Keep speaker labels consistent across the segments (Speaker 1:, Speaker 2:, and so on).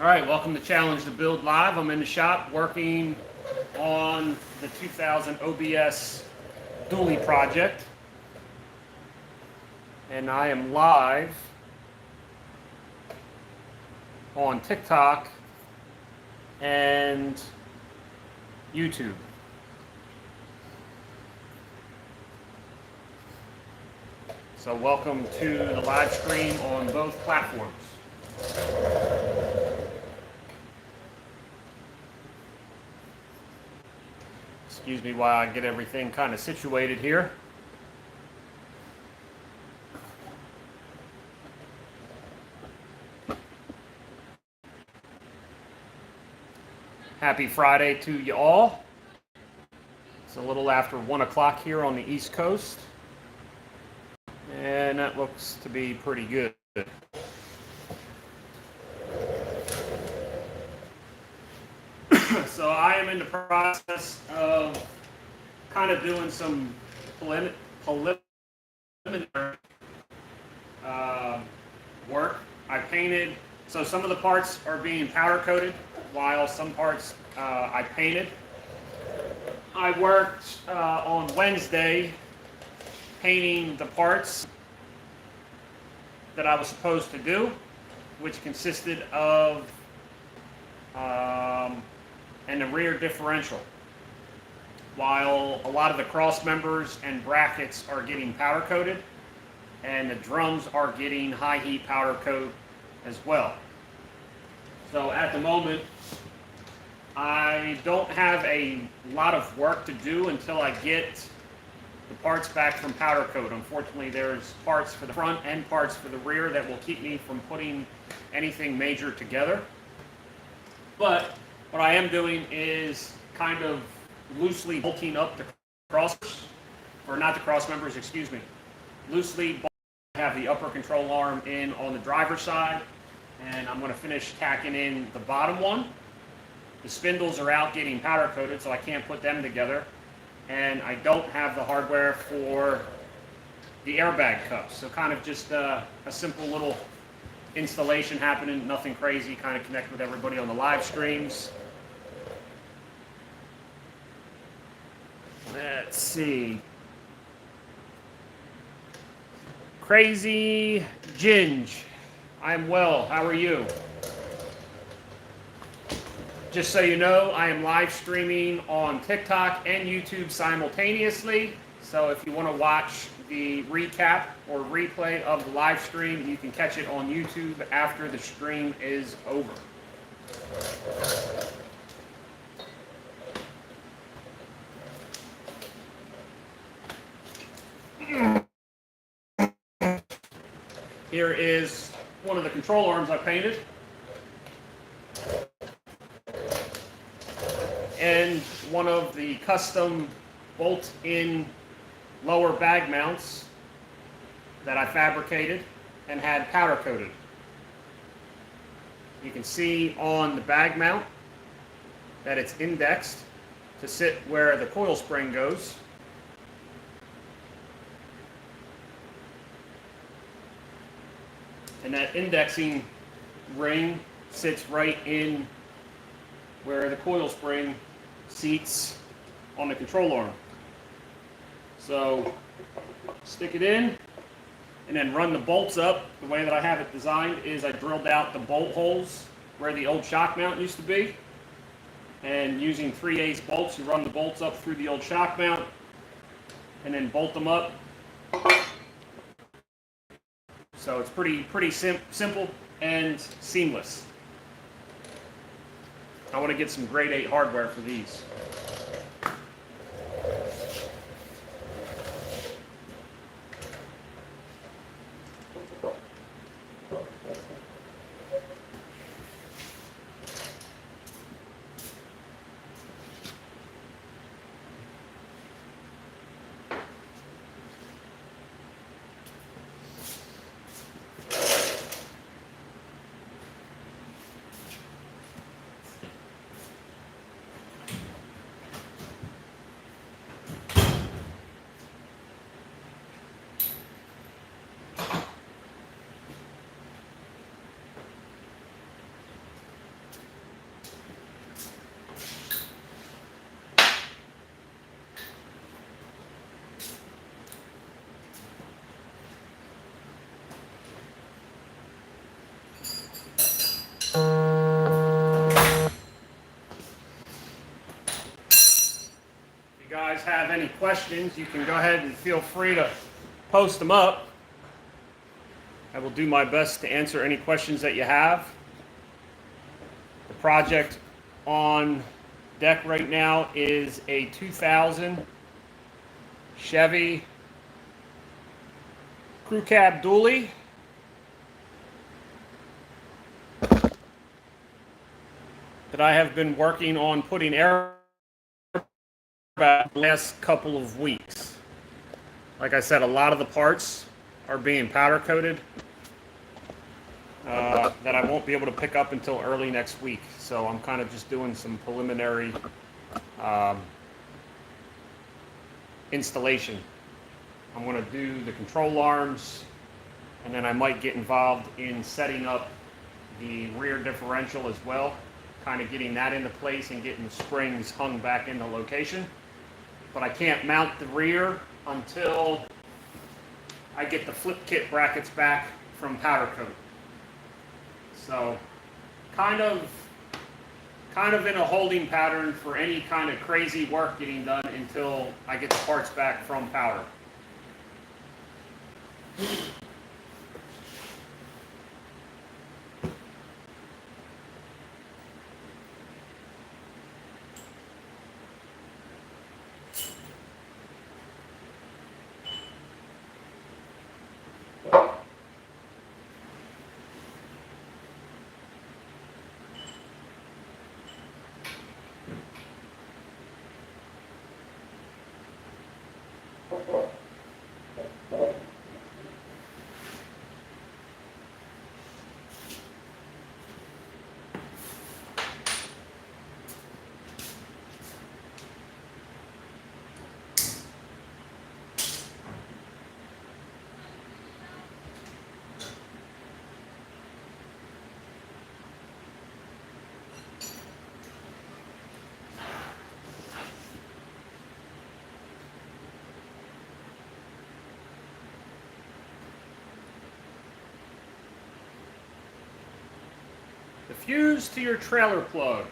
Speaker 1: All right, welcome to Challenge to Build Live. I'm in the shop working on the 2000 OBS dually project. And I am live on TikTok and YouTube. So welcome to the live stream on both platforms. Excuse me while I get everything kind of situated here. Happy Friday to you all. It's a little after 1 o'clock here on the East Coast. And that looks to be pretty good. So I am in the process of kind of doing some preliminary work. I painted, so some of the parts are being powder coated while some parts I painted. I worked on Wednesday painting the parts that I was supposed to do, which consisted of and the rear differential, while a lot of the cross members and brackets are getting powder coated and the drums are getting high heat powder coat as well. So at the moment I don't have a lot of work to do until I get the parts back from powder coat. Unfortunately, there's parts for the front and parts for the rear that will keep me from putting anything major together. But what I am doing is kind of loosely bolting up the cross, or not the cross members, excuse me. Loosely bolting, I have the upper control arm in on the driver's side, and I'm going to finish tacking in the bottom one. The spindles are out getting powder coated, so I can't put them together. And I don't have the hardware for the airbag cups. So kind of just a simple little installation happening, nothing crazy, kind of connect with everybody on the live streams. Let's see. Crazy Ginge. I'm well. How are you? Just so you know, I am live streaming on TikTok and YouTube simultaneously. So if you want to watch the recap or replay of the live stream, you can catch it on YouTube after the stream is over. Here is one of the control arms I painted. And one of the custom bolt-in lower bag mounts that I fabricated and had powder coated. You can see on the bag mount that it's indexed to sit where the coil spring goes. And that indexing ring sits right in where the coil spring seats on the control arm. So stick it in and then run the bolts up. The way that I have it designed is I drilled out the bolt holes where the old shock mount used to be. And using 3/8 bolts, you run the bolts up through the old shock mount and then bolt them up. So it's pretty simple and seamless. I want to get some grade 8 hardware for these. questions, you can go ahead and feel free to post them up. I will do my best to answer any questions that you have. The project on deck right now is a 2000 Chevy crew cab dually. That I have been working on putting air back the last couple of weeks. Like I said, a lot of the parts are being powder coated that I won't be able to pick up until early next week. So I'm kind of just doing some preliminary installation. I'm going to do the control arms, and then I might get involved in setting up the rear differential as well, kind of getting that into place and getting the springs hung back into location. But I can't mount the rear until I get the flip kit brackets back from powder coat. So kind of in a holding pattern for any kind of crazy work getting done until I get the parts back from powder. The fuse to your trailer plug.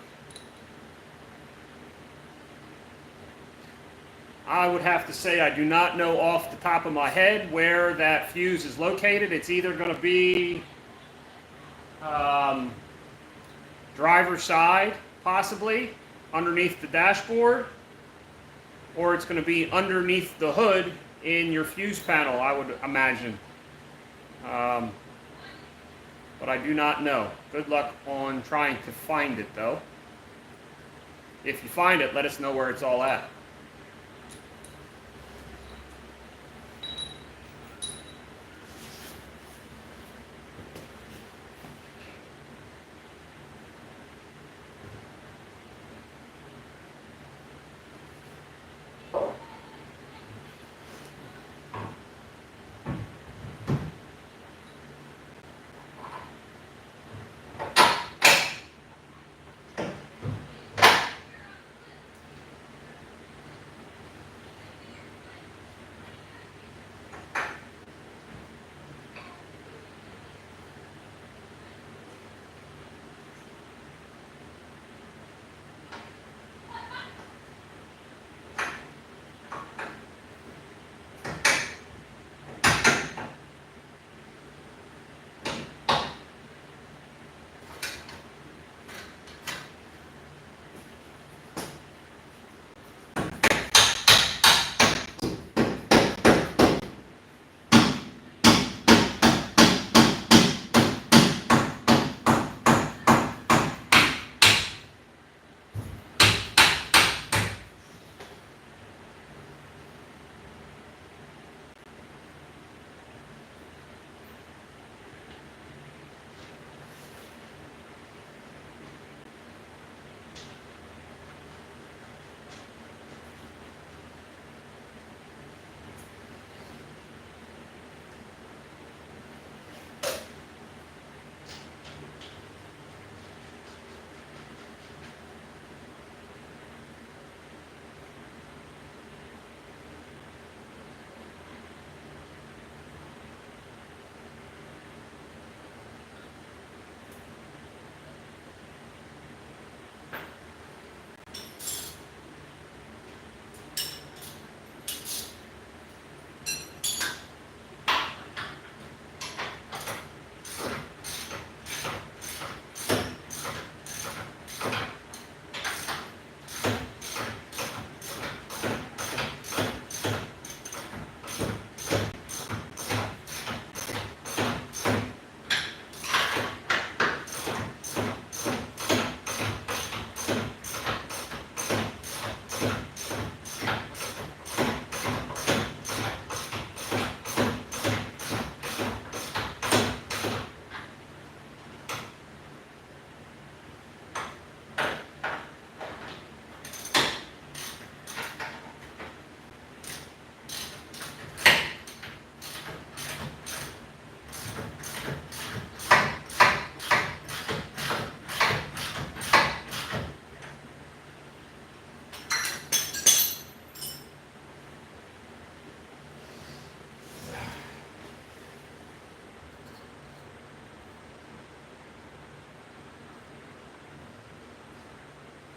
Speaker 1: I would have to say I do not know off the top of my head where that fuse is located. It's either going to be driver's side, possibly, underneath the dashboard, or it's going to be underneath the hood in your fuse panel, I would imagine. But I do not know. Good luck on trying to find it, though. If you find it, let us know where it's all at.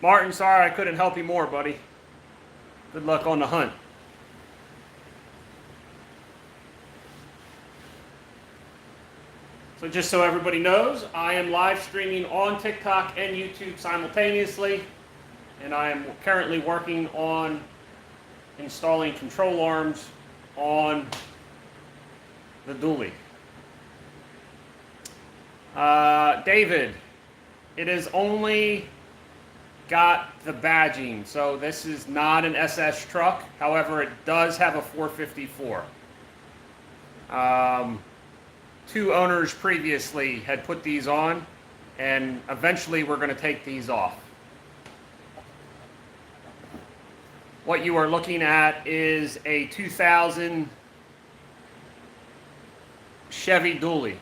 Speaker 1: Martin, sorry I couldn't help you more, buddy. Good luck on the hunt. So just so everybody knows, I am live streaming on TikTok and YouTube simultaneously, and I am currently working on installing control arms on the dually. David, it has only got the badging, so this is not an SS truck. However, it does have a 454. Two owners previously had put these on, and eventually we're going to take these off. What you are looking at is a 2000 Chevy dually.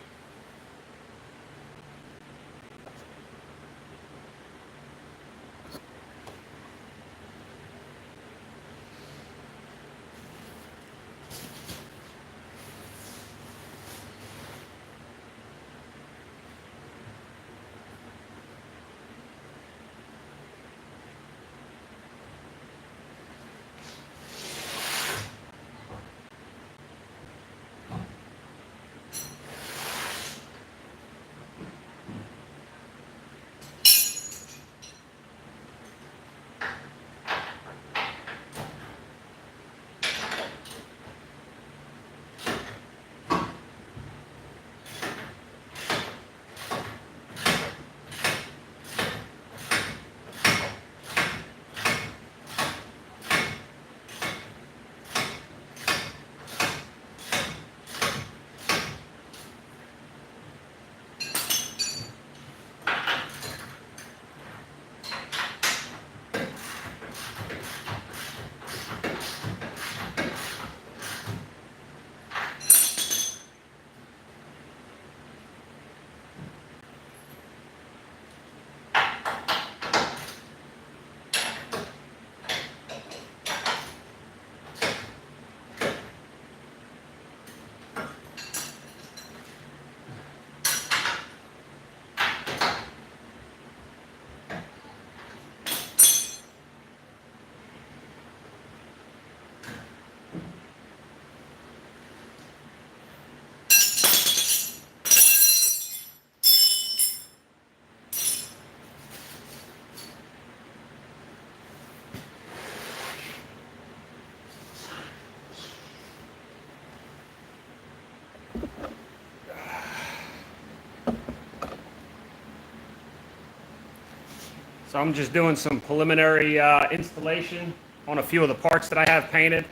Speaker 1: So I'm just doing some preliminary installation on a few of the parts that I have painted.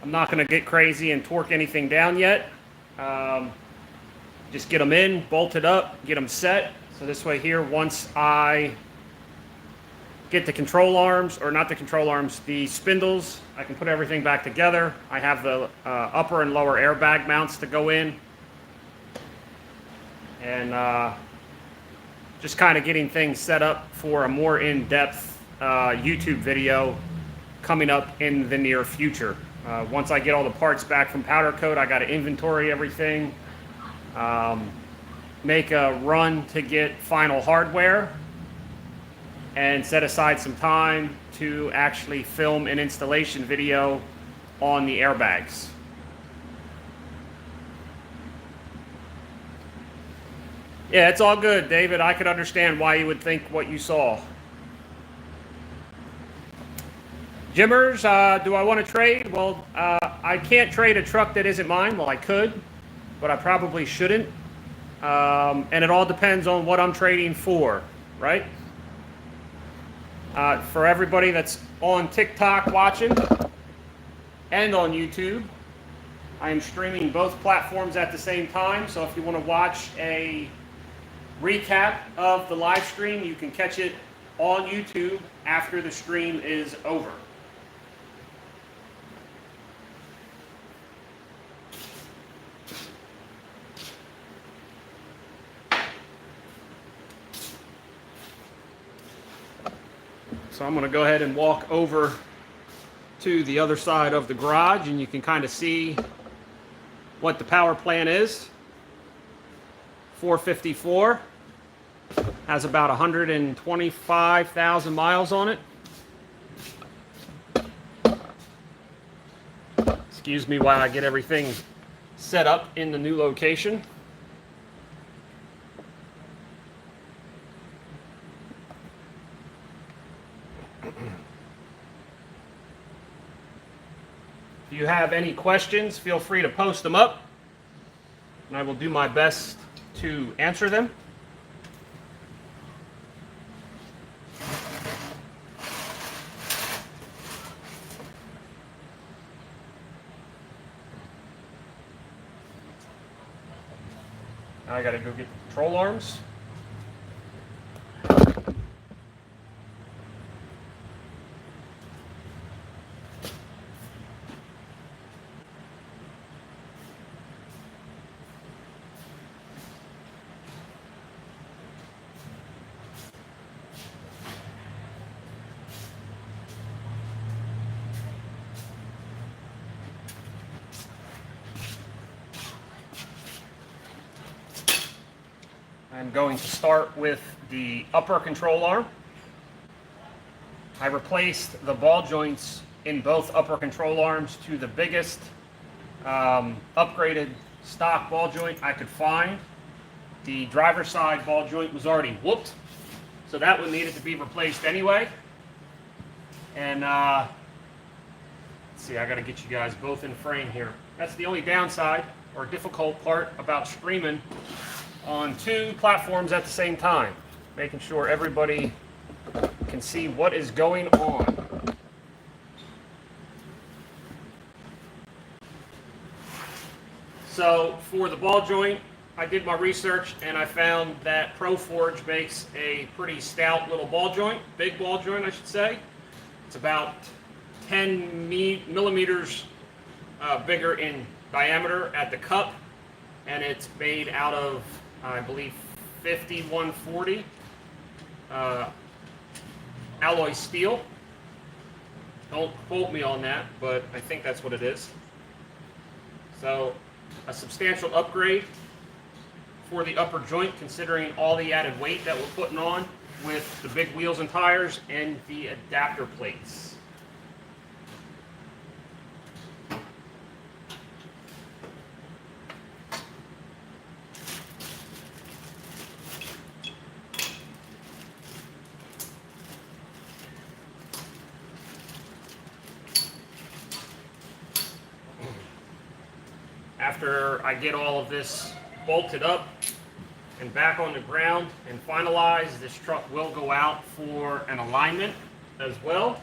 Speaker 1: I'm not going to get crazy and torque anything down yet. Just get them in, bolted up, get them set. So this way here, once I get the control arms, or not the control arms, the spindles, I can put everything back together. I have the upper and lower airbag mounts to go in. And just kind of getting things set up for a more in-depth YouTube video coming up in the near future. Once I get all the parts back from powder coat, I got to inventory everything, make a run to get final hardware, and set aside some time to actually film an installation video on the airbags. Yeah, it's all good, David. I could understand why you would think what you saw. Jimmers, do I want to trade? Well, I can't trade a truck that isn't mine. Well, I could, but I probably shouldn't. And it all depends on what I'm trading for, right? For everybody that's on TikTok watching and on YouTube, I am streaming both platforms at the same time. So if you want to watch a recap of the live stream, you can catch it on YouTube after the stream is over. So I'm going to go ahead and walk over to the other side of the garage, and you can kind of see what the power plant is. 454. Has about 125,000 miles on it. Excuse me while I get everything set up in the new location. If you have any questions, feel free to post them up, and I will do my best to answer them. Now I gotta go get the control arms. I'm going to start with the upper control arm. I replaced the ball joints in both upper control arms to the biggest upgraded stock ball joint I could find. The driver's side ball joint was already whooped, so that one needed to be replaced anyway. And let's see, I gotta get you guys both in frame here. That's the only downside or difficult part about streaming on two platforms at the same time, making sure everybody can see what is going on. So for the ball joint, I did my research and I found that ProForge makes a pretty stout little ball joint, big ball joint I should say. It's about 10 millimeters bigger in diameter at the cup, and it's made out of, I believe, 5140 alloy steel. Don't quote me on that, but I think that's what it is. So a substantial upgrade for the upper joint, considering all the added weight that we're putting on with the big wheels and tires and the adapter plates. After I get all of this bolted up and back on the ground and finalized, this truck will go out for an alignment as well.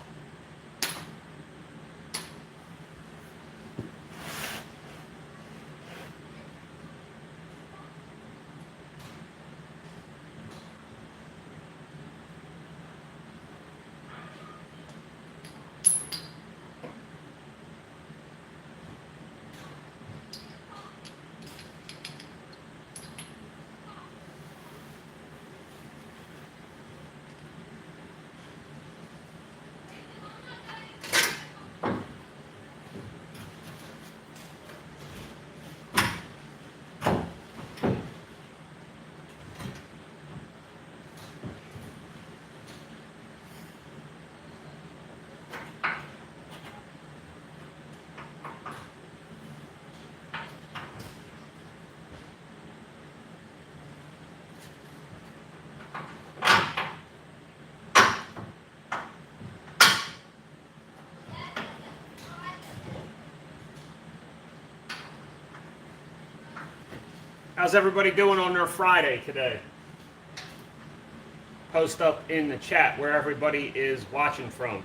Speaker 1: How's everybody doing on their Friday today? Post up in the chat where everybody is watching from.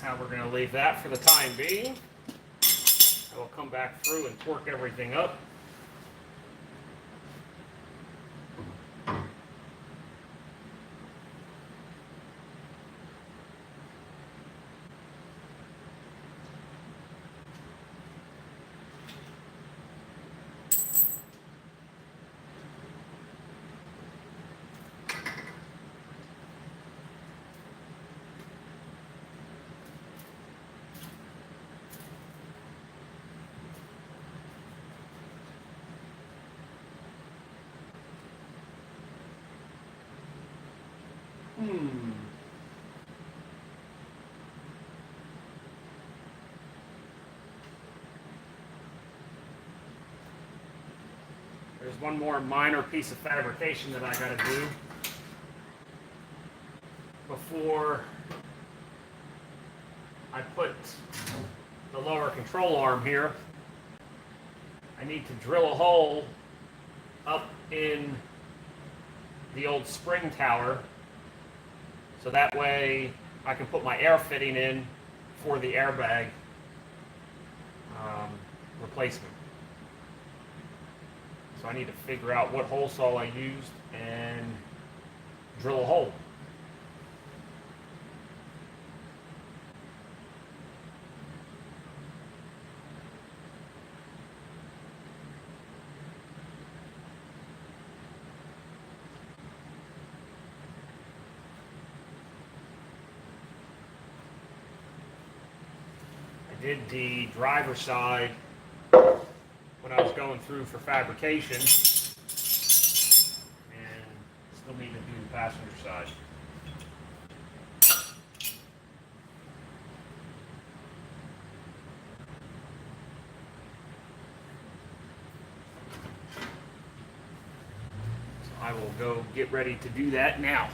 Speaker 1: how we're going to leave that for the time being. I will come back through and torque everything up. There's one more minor piece of fabrication that I got to do before I put the lower control arm here. I need to drill a hole up in the old spring tower so that way I can put my air fitting in for the airbag replacement. So I need to figure out what hole saw I used and drill a hole. I did the driver's side when I was going through for fabrication, and still need to do the passenger side. So I will go get ready to do that now.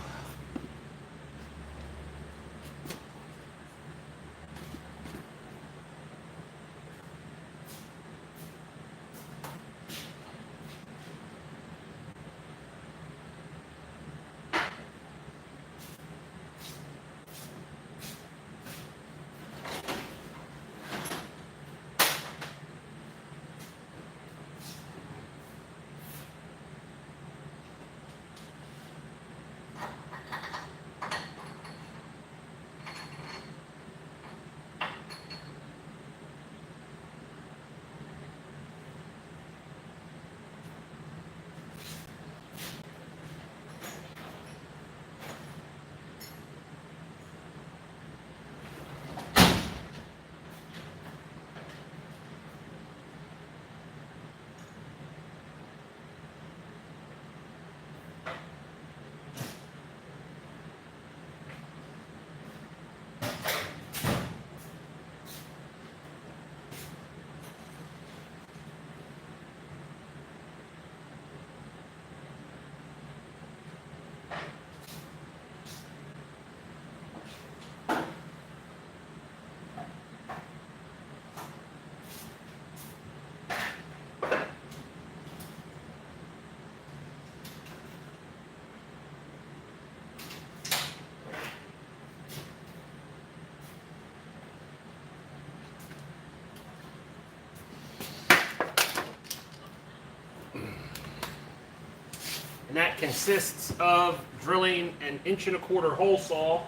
Speaker 1: And that consists of drilling an 1¼ hole saw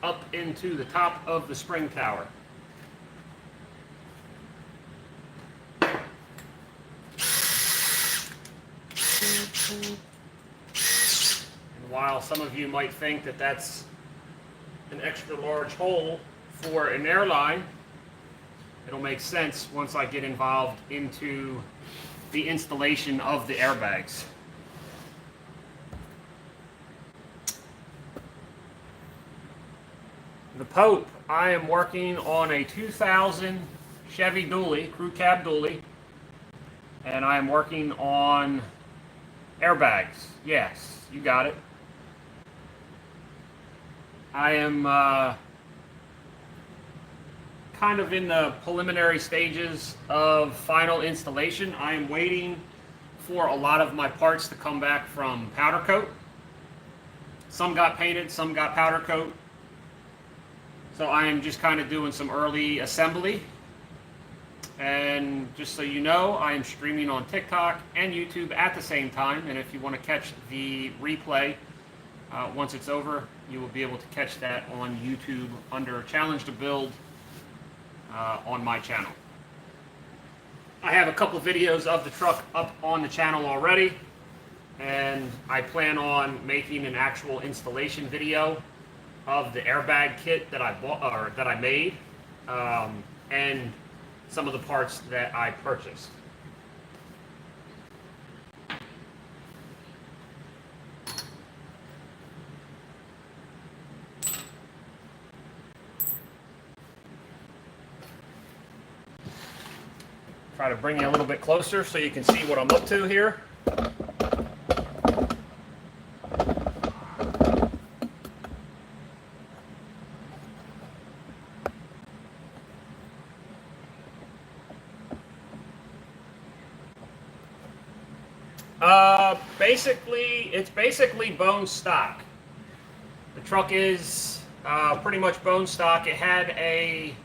Speaker 1: up into the top of the spring tower. And while some of you might think that that's an extra large hole for an airline, it'll make sense once I get involved into the installation of the airbags. The Pope, I am working on a 2000 Chevy dually, crew cab dually, and I am working on airbags. Yes, you got it. I am kind of in the preliminary stages of final installation. I am waiting for a lot of my parts to come back from powder coat. Some got painted, some got powder coat. So I am just kind of doing some early assembly. And just so you know, I am streaming on TikTok and YouTube at the same time. And if you want to catch the replay once it's over, you will be able to catch that on YouTube under Challenge to Build on my channel. I have a couple videos of the truck up on the channel already, and I plan on making an actual installation video of the airbag kit that I bought or that I made, and some of the parts that I purchased. Try to bring you a little bit closer so you can see what I'm up to here. It's basically bone stock. The truck is pretty much bone stock. It had a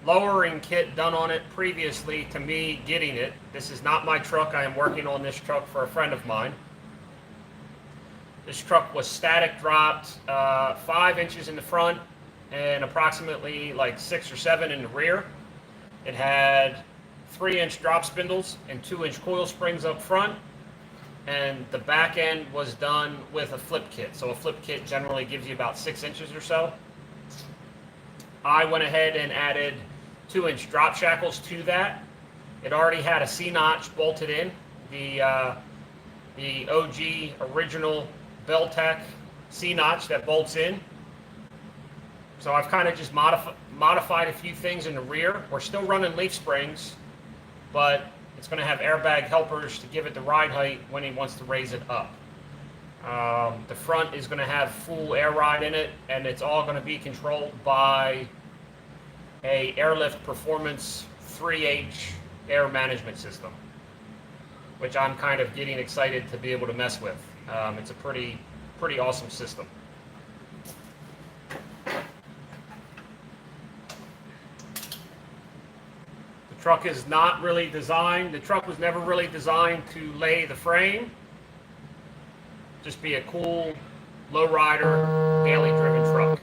Speaker 1: lowering kit done on it previously to me getting it. This is not my truck. I am working on this truck for a friend of mine. This truck was static dropped 5 inches in the front and approximately like 6 or 7 in the rear. It had 3-inch drop spindles and 2-inch coil springs up front, and the back end was done with a flip kit. So a flip kit generally gives you about 6 inches or so. I went ahead and added 2-inch drop shackles to that. It already had a C-notch bolted in, the OG original Beltec C-notch that bolts in. So I've kind of just modified a few things in the rear. We're still running leaf springs, but it's going to have airbag helpers to give it the ride height when he wants to raise it up. The front is going to have full air ride in it, and it's all going to be controlled by a Airlift Performance 3H air management system, which I'm kind of getting excited to be able to mess with. It's a pretty awesome system. The truck is not really designed, the truck was never really designed to lay the frame. Just be a cool, low-rider, daily-driven truck.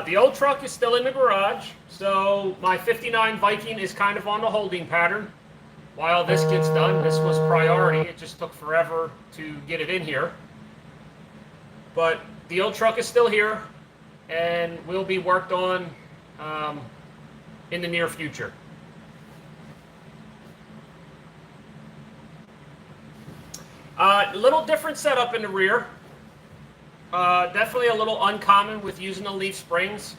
Speaker 1: The old truck is still in the garage, so my 59 Viking is kind of on the holding pattern. While this gets done, this was priority. It just took forever to get it in here. But the old truck is still here and will be worked on in the near future. A little different setup in the rear. Definitely a little uncommon with using the leaf springs,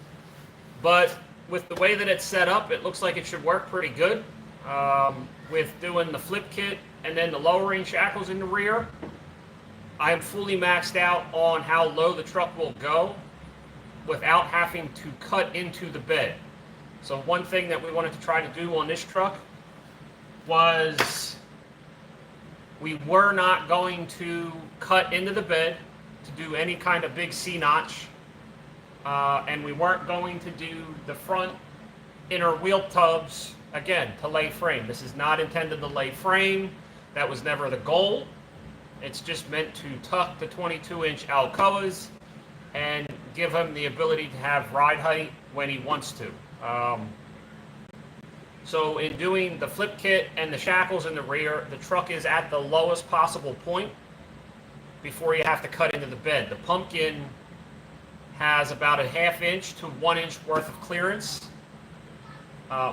Speaker 1: but with the way that it's set up, it looks like it should work pretty good. With doing the flip kit and then the lowering shackles in the rear, I am fully maxed out on how low the truck will go without having to cut into the bed. So one thing that we wanted to try to do on this truck was we were not going to cut into the bed to do any kind of big C-notch, and we weren't going to do the front inner wheel tubs, again, to lay frame. This is not intended to lay frame. That was never the goal. It's just meant to tuck the 22-inch Alcoas and give him the ability to have ride height when he wants to. So in doing the flip kit and the shackles in the rear, the truck is at the lowest possible point before you have to cut into the bed. The pumpkin has about a 1/2 inch to 1 inch worth of clearance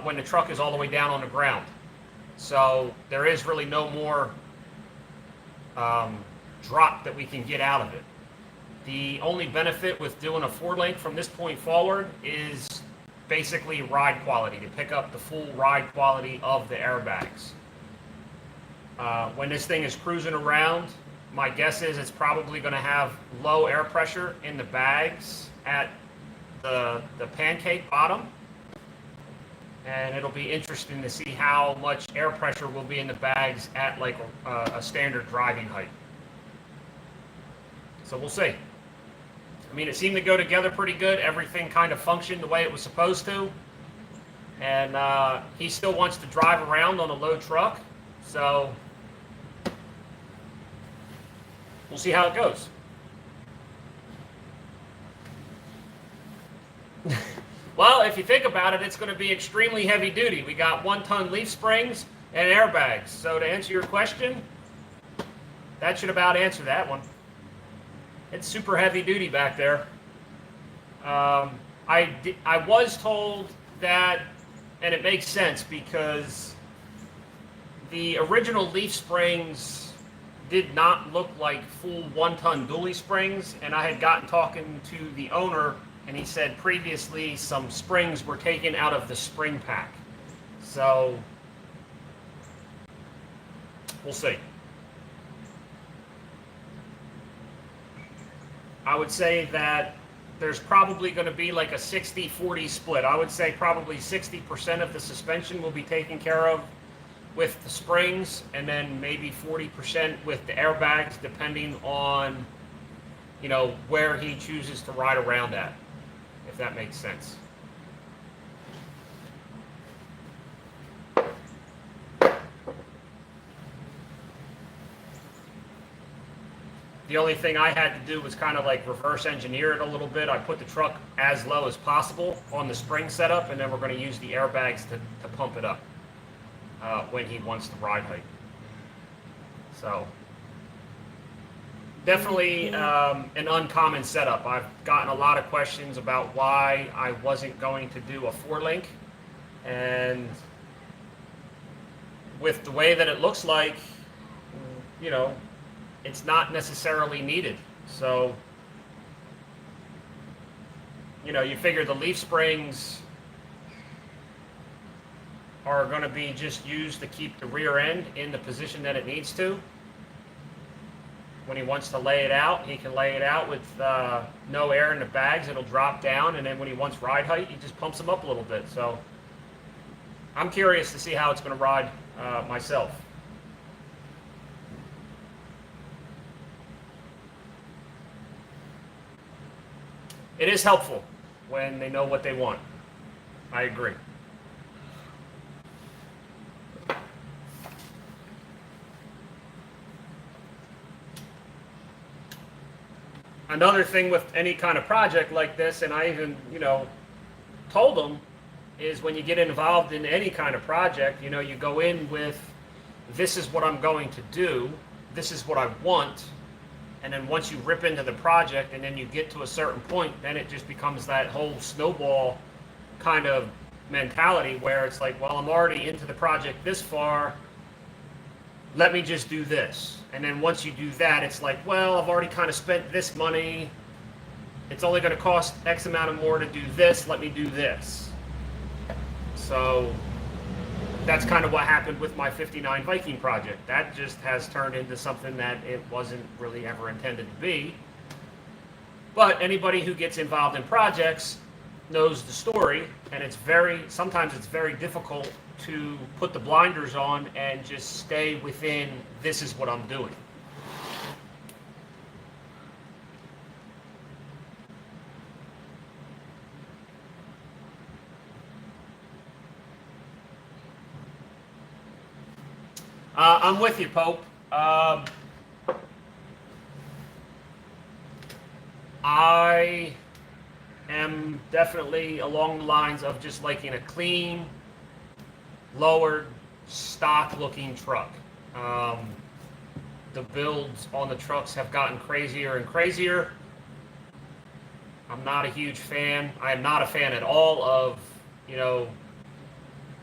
Speaker 1: when the truck is all the way down on the ground. So there is really no more drop that we can get out of it. The only benefit with doing a 4-link from this point forward is basically ride quality, to pick up the full ride quality of the airbags. When this thing is cruising around, my guess is it's probably going to have low air pressure in the bags at the pancake bottom. and it'll be interesting to see how much air pressure will be in the bags at like a standard driving height. So we'll see. I mean, it seemed to go together pretty good. Everything kind of functioned the way it was supposed to. And he still wants to drive around on a low truck. So we'll see how it goes. Well, if you think about it, it's going to be extremely heavy duty. We got 1-ton leaf springs and airbags. So to answer your question, that should about answer that one. It's super heavy duty back there. I was told that, and it makes sense because the original leaf springs did not look like full 1-ton dually springs, and I had gotten talking to the owner, and he said previously some springs were taken out of the spring pack. So we'll see. I would say that there's probably going to be like a 60-40 split. I would say probably 60% of the suspension will be taken care of with the springs, and then maybe 40% with the airbags, depending on, you know, where he chooses to ride around at, if that makes sense. The only thing I had to do was kind of like reverse engineer it a little bit. I put the truck as low as possible on the spring setup, and then we're going to use the airbags to pump it up when he wants the ride height. So definitely an uncommon setup. I've gotten a lot of questions about why I wasn't going to do a 4-link, and with the way that it looks like, you know, it's not necessarily needed. So, you know, you figure the leaf springs are going to be just used to keep the rear end in the position that it needs to. When he wants to lay it out, he can lay it out with no air in the bags. It'll drop down, and then when he wants ride height, he just pumps them up a little bit. So I'm curious to see how it's going to ride myself. It is helpful when they know what they want. I agree. Another thing with any kind of project like this, and I even, you know, told them, is when you get involved in any kind of project, you know, you go in with, this is what I'm going to do, this is what I want. And then once you rip into the project and then you get to a certain point, then it just becomes that whole snowball kind of mentality where it's like, well, I'm already into the project this far, let me just do this. And then once you do that, it's like, well, I've already kind of spent this money, it's only going to cost X amount of more to do this, let me do this. So that's kind of what happened with my 59 Viking project. That just has turned into something that it wasn't really ever intended to be. But anybody who gets involved in projects knows the story, and sometimes it's very difficult to put the blinders on and just stay within, this is what I'm doing. I'm with you, Pope. I am definitely along the lines of just liking a clean, lowered, stock-looking truck. The builds on the trucks have gotten crazier and crazier. I'm not a huge fan. I am not a fan at all of, you know,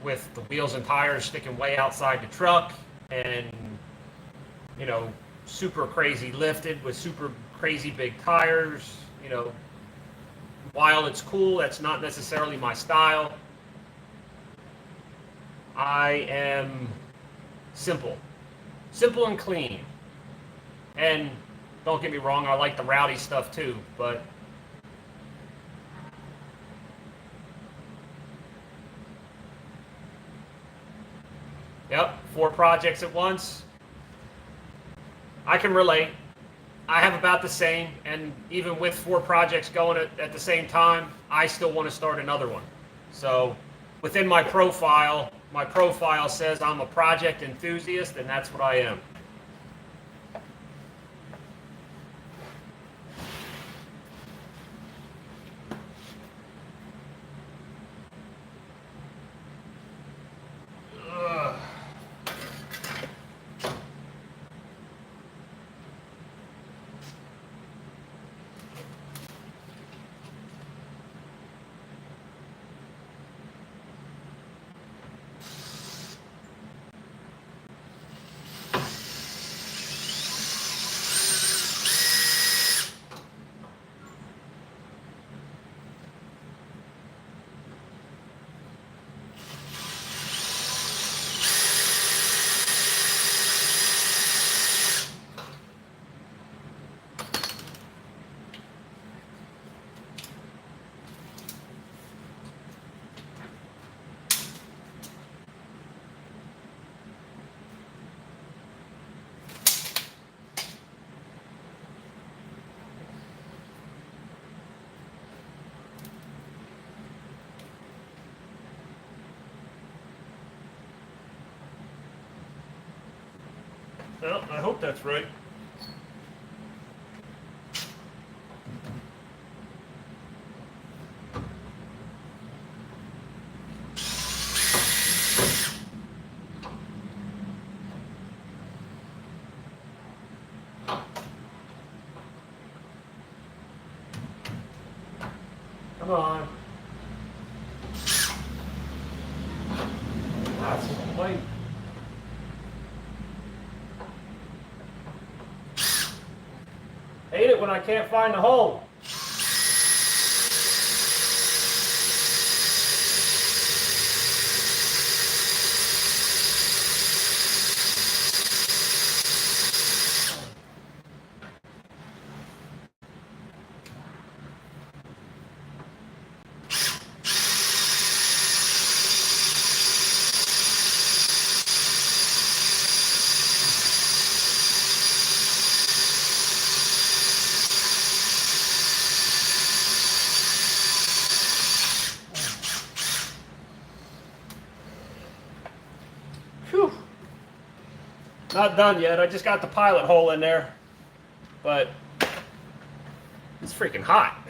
Speaker 1: with the wheels and tires sticking way outside the truck, and, you know, super crazy lifted with super crazy big tires. You know, while it's cool, that's not necessarily my style. I am simple and clean. And don't get me wrong, I like the rowdy stuff too, but Yep, 4 projects at once. I can relate. I have about the same, and even with 4 projects going at the same time, I still want to start another one. So within my profile says I'm a project enthusiast, and that's what I am. Well, I hope that's right. Come on. That's the light. Hate it when I can't find the hole. Whew. Not done yet. I just got the pilot hole in there, but it's freaking hot.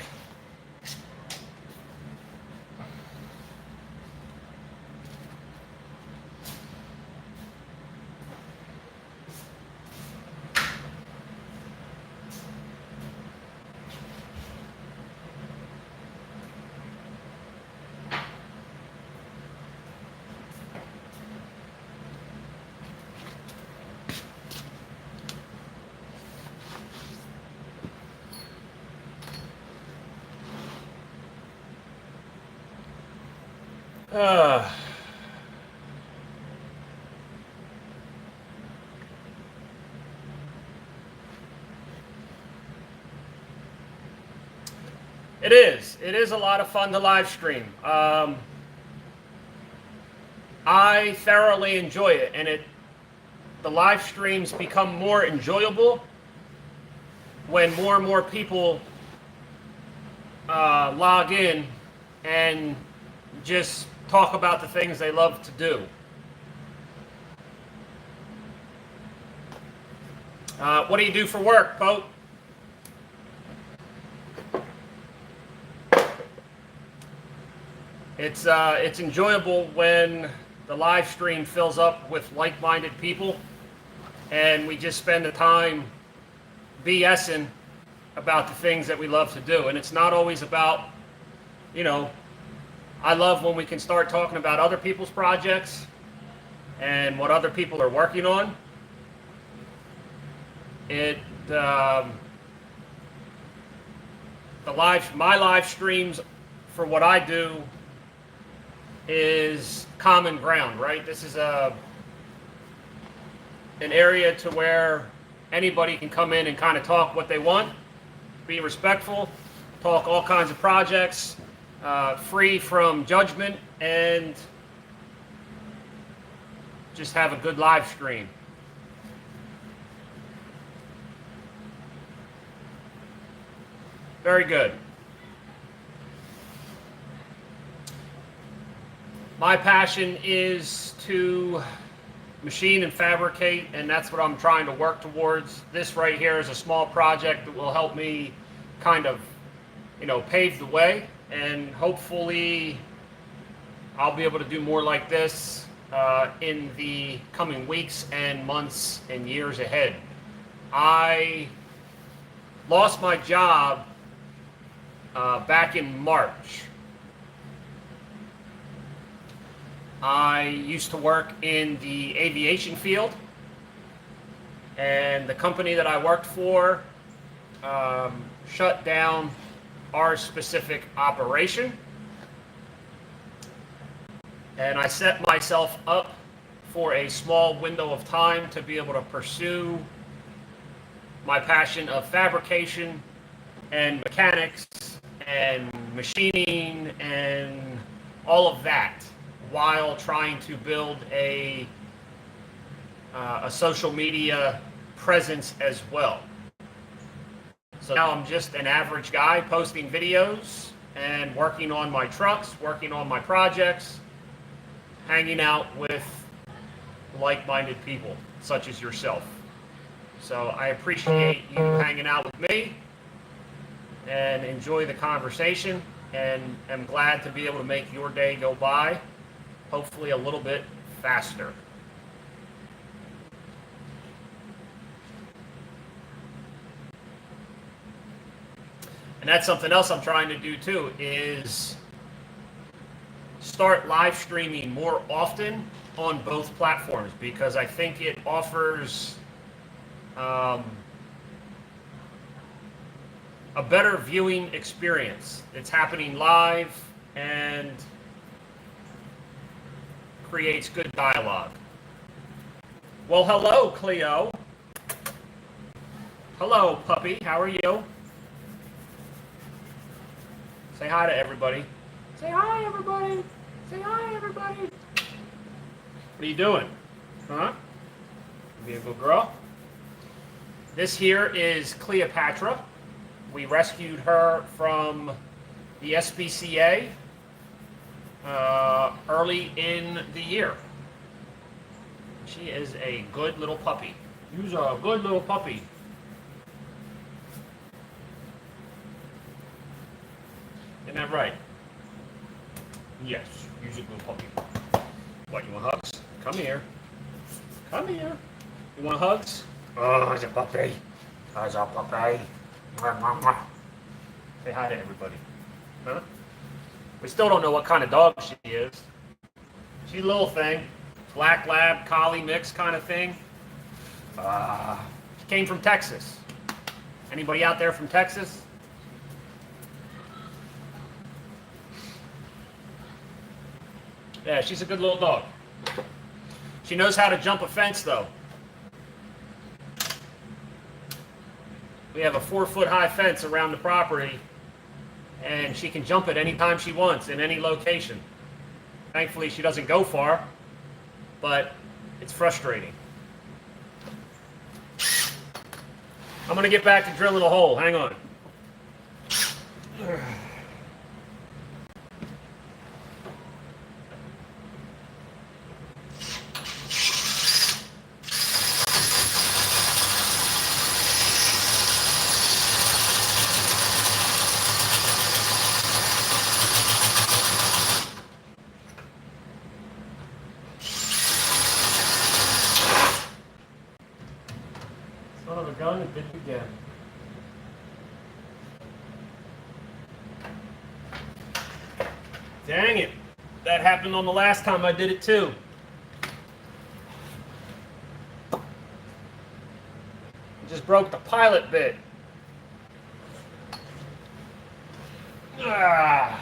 Speaker 1: It is. It is a lot of fun to live stream. I thoroughly enjoy it, and the live streams become more enjoyable when more and more people log in and just talk about the things they love to do. What do you do for work, Pope? It's enjoyable when the live stream fills up with like-minded people, and we just spend the time BSing about the things that we love to do. And it's not always about, I love when we can start talking about other people's projects and what other people are working on. My live streams for what I do is common ground, right? This is an area to where anybody can come in and kind of talk what they want, be respectful, talk all kinds of projects, free from judgment, and just have a good live stream. Very good. My passion is to machine and fabricate, and that's what I'm trying to work towards. This right here is a small project that will help me kind of, pave the way, and hopefully I'll be able to do more like this in the coming weeks and months and years ahead. I lost my job back in March. I used to work in the aviation field, and the company that I worked for shut down our specific operation. And I set myself up for a small window of time to be able to pursue my passion of fabrication and mechanics and machining and all of that, while trying to build a social media presence as well. So now I'm just an average guy posting videos and working on my trucks, working on my projects, hanging out with like-minded people such as yourself. So I appreciate you hanging out with me and enjoy the conversation, and am glad to be able to make your day go by hopefully a little bit faster. And that's something else I'm trying to do too, is start live streaming more often on both platforms, because I think it offers a better viewing experience. It's happening live and creates good dialogue. Well, hello, Cleo. Hello, puppy. How are you? Say hi to everybody. Say hi, everybody. Say hi, everybody. What are you doing? Huh? Be a good girl. This here is Cleopatra. We rescued her from the SPCA early in the year. She is a good little puppy. She's a good little puppy. Isn't that right? Yes, she's a good puppy. What, you want hugs? Come here. Come here. You want hugs? Oh, it's a puppy. It's a puppy. Mwah, mwah, mwah. Say hi to everybody. Huh? We still don't know what kind of dog she is. She's a little thing. Black lab, collie mix kind of thing. She came from Texas. Anybody out there from Texas? Yeah, she's a good little dog. She knows how to jump a fence, though. We have a 4-foot high fence around the property, and she can jump it anytime she wants in any location. Thankfully, she doesn't go far, but it's frustrating. I'm going to get back to drilling a hole. Hang on. Son of a gun, it did it again. Dang it. That happened on the last time I did it too. Just broke the pilot bit. Ah.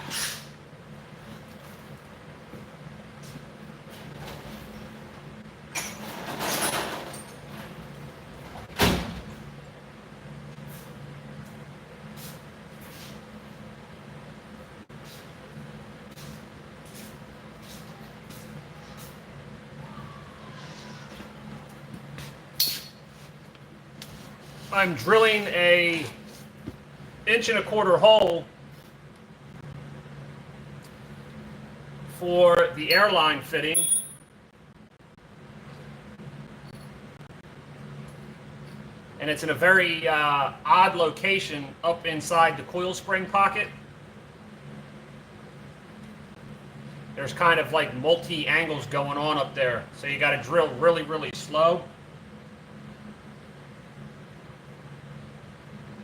Speaker 1: I'm drilling a 1.25-inch hole for the airline fitting. And it's in a very odd location up inside the coil spring pocket. There's kind of like multi-angles going on up there. So you got to drill really, really slow.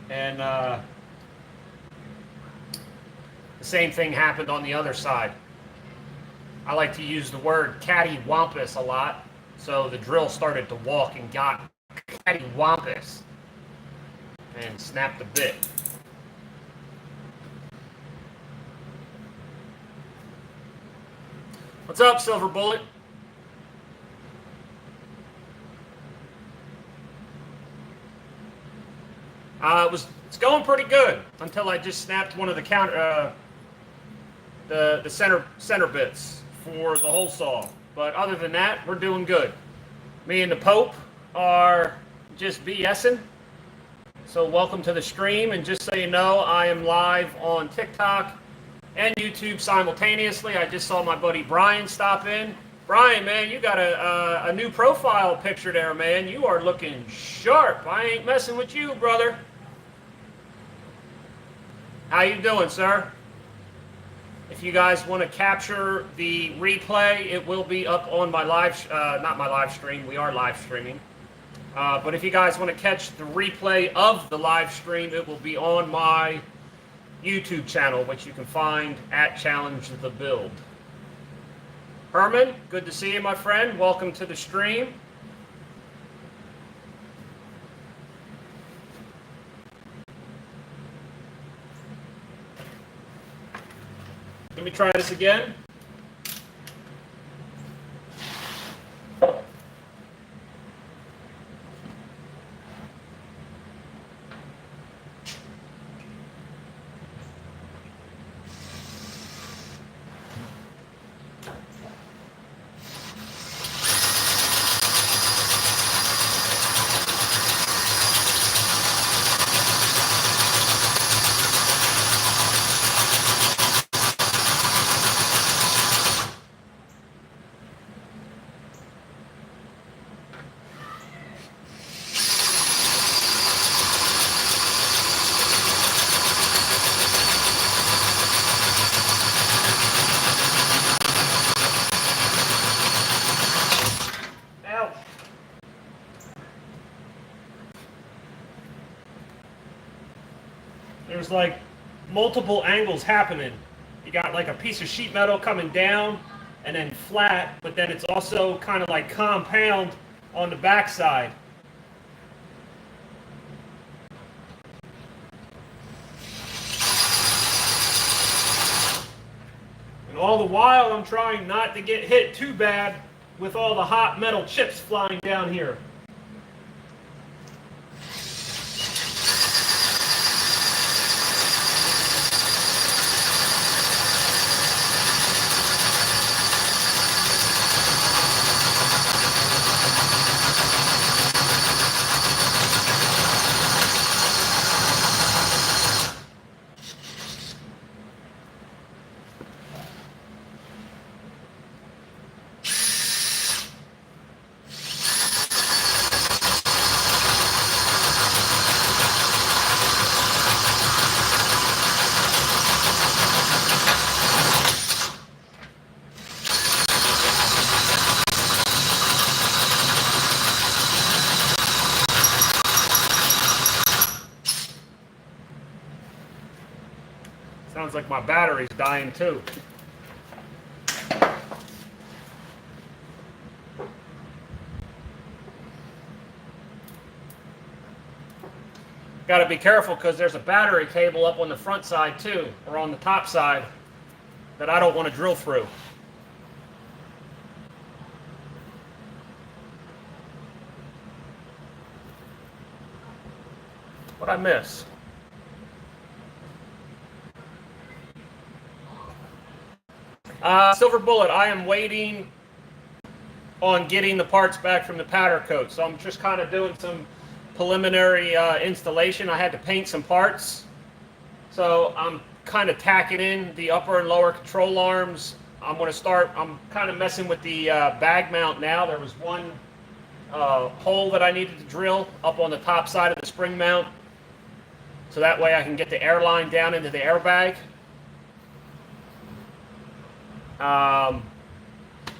Speaker 1: And the same thing happened on the other side. I like to use the word cattywampus a lot. So the drill started to walk and got cattywampus and snapped the bit. What's up, Silver Bullet? It's going pretty good until I just snapped one of the the center bits for the hole saw. But other than that, we're doing good. Me and the Pope are just BSing. So welcome to the stream, and just so you know, I am live on TikTok and YouTube simultaneously. I just saw my buddy Brian stop in. Brian, man, you got a new profile picture there, man. You are looking sharp. I ain't messing with you, brother. How you doing, sir? If you guys want to capture the replay, it will be up on my not my live stream. We are live streaming. But if you guys want to catch the replay of the live stream, it will be on my YouTube channel, which you can find at Challenge the Build. Herman, good to see you, my friend. Welcome to the stream. Let me try this again. There's like multiple angles happening. You got like a piece of sheet metal coming down and then flat, but then it's also kind of like compound on the backside. And all the while I'm trying not to get hit too bad with all the hot metal chips flying down here. Sounds like my battery's dying too. Got to be careful because there's a battery cable up on the front side too, or on the top side, that I don't want to drill through. What'd I miss? Silver Bullet, I am waiting on getting the parts back from the powder coat. So I'm just kind of doing some preliminary installation. I had to paint some parts. So I'm kind of tacking in the upper and lower control arms. I'm kind of messing with the bag mount now. There was one hole that I needed to drill up on the top side of the spring mount. So that way I can get the air line down into the airbag.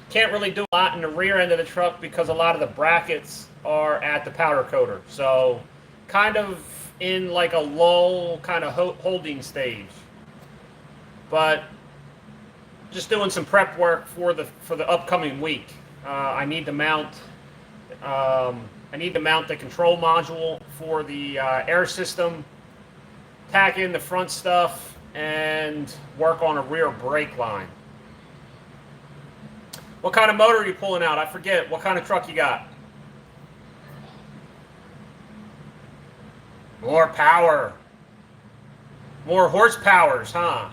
Speaker 1: Can't really do a lot in the rear end of the truck because a lot of the brackets are at the powder coater. So kind of in like a lull kind of holding stage. But just doing some prep work for the upcoming week. I need to mount the control module for the air system, tack in the front stuff, and work on a rear brake line. What kind of motor are you pulling out? I forget. What kind of truck you got? More power. More horsepowers, huh?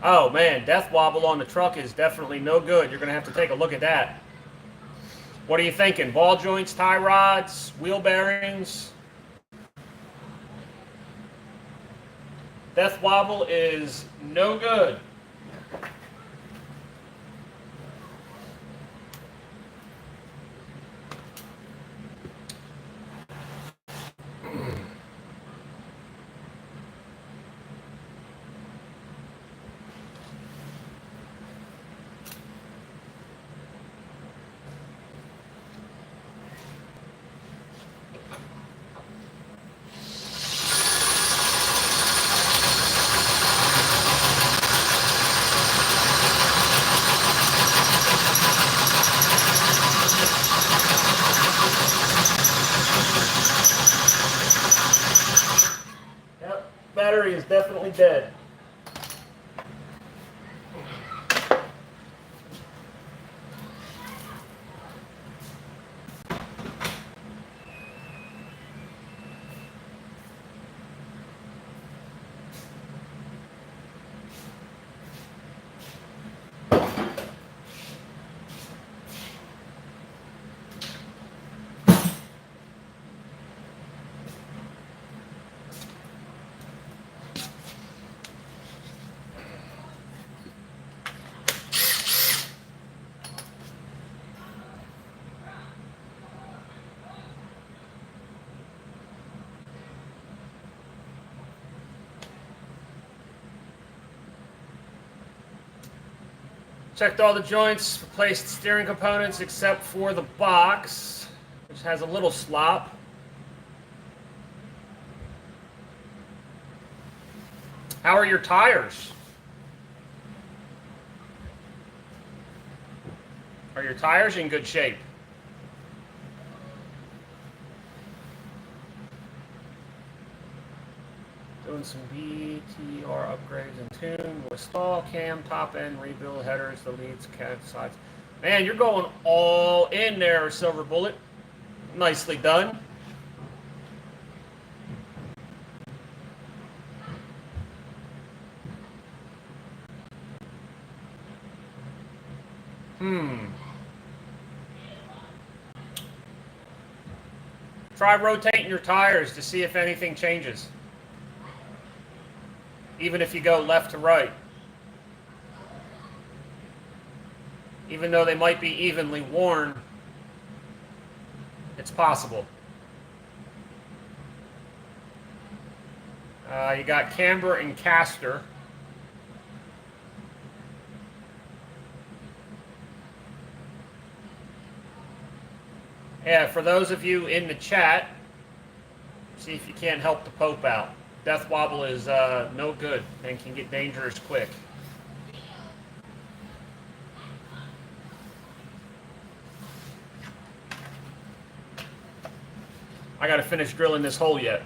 Speaker 1: Oh man, death wobble on the truck is definitely no good. You're going to have to take a look at that. What are you thinking? Ball joints, tie rods, wheel bearings? Death wobble is no good. Battery is definitely dead. Checked all the joints, replaced steering components except for the box, which has a little slop. How are your tires? Are your tires in good shape? Doing some BTR upgrades and tune with stall, cam, top end, rebuild, headers, the leads, cab sides. Man, you're going all in there, Silver Bullet. Nicely done. Try rotating your tires to see if anything changes. Even if you go left to right. Even though they might be evenly worn, it's possible. You got camber and caster. Yeah, for those of you in the chat, see if you can't help the Pope out. Death wobble is no good and can get dangerous quick. I got to finish drilling this hole yet.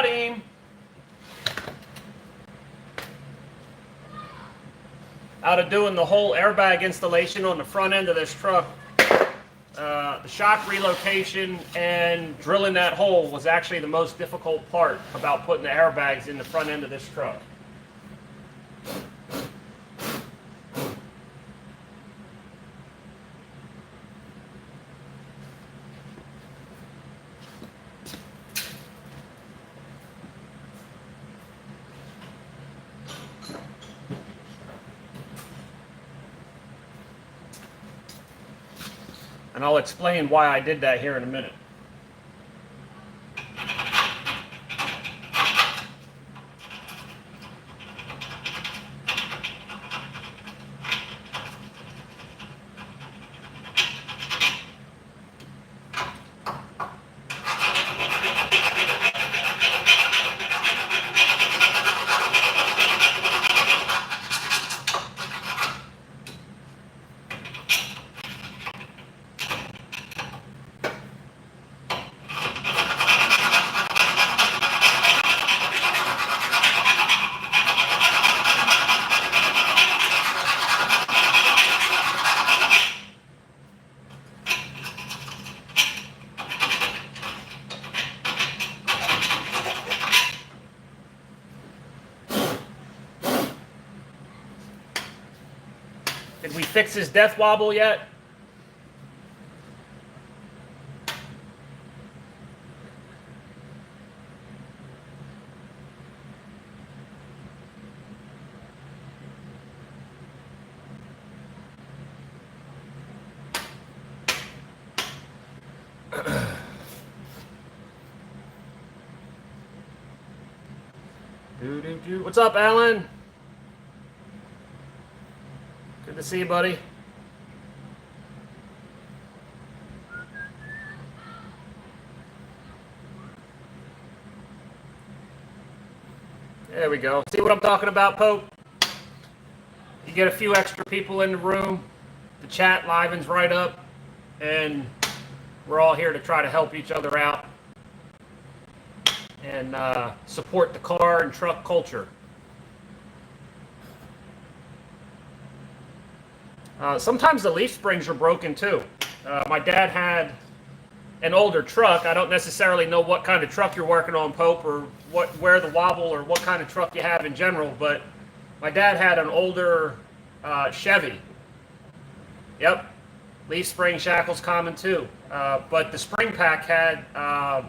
Speaker 1: Got him. Out of doing the whole airbag installation on the front end of this truck, the shock relocation and drilling that hole was actually the most difficult part about putting the airbags in the front end of this truck. And I'll explain why I did that here in a minute. Did we fix his death wobble yet? What's up, Alan? Good to see you, buddy. There we go. See what I'm talking about, Pope? You get a few extra people in the room, the chat livens right up, and we're all here to try to help each other out and support the car and truck culture. Sometimes the leaf springs are broken too. My dad had an older truck. I don't necessarily know what kind of truck you're working on, Pope, or where the wobble or what kind of truck you have in general, but my dad had an older Chevy. Yep, leaf spring shackles common too. But the spring pack had, I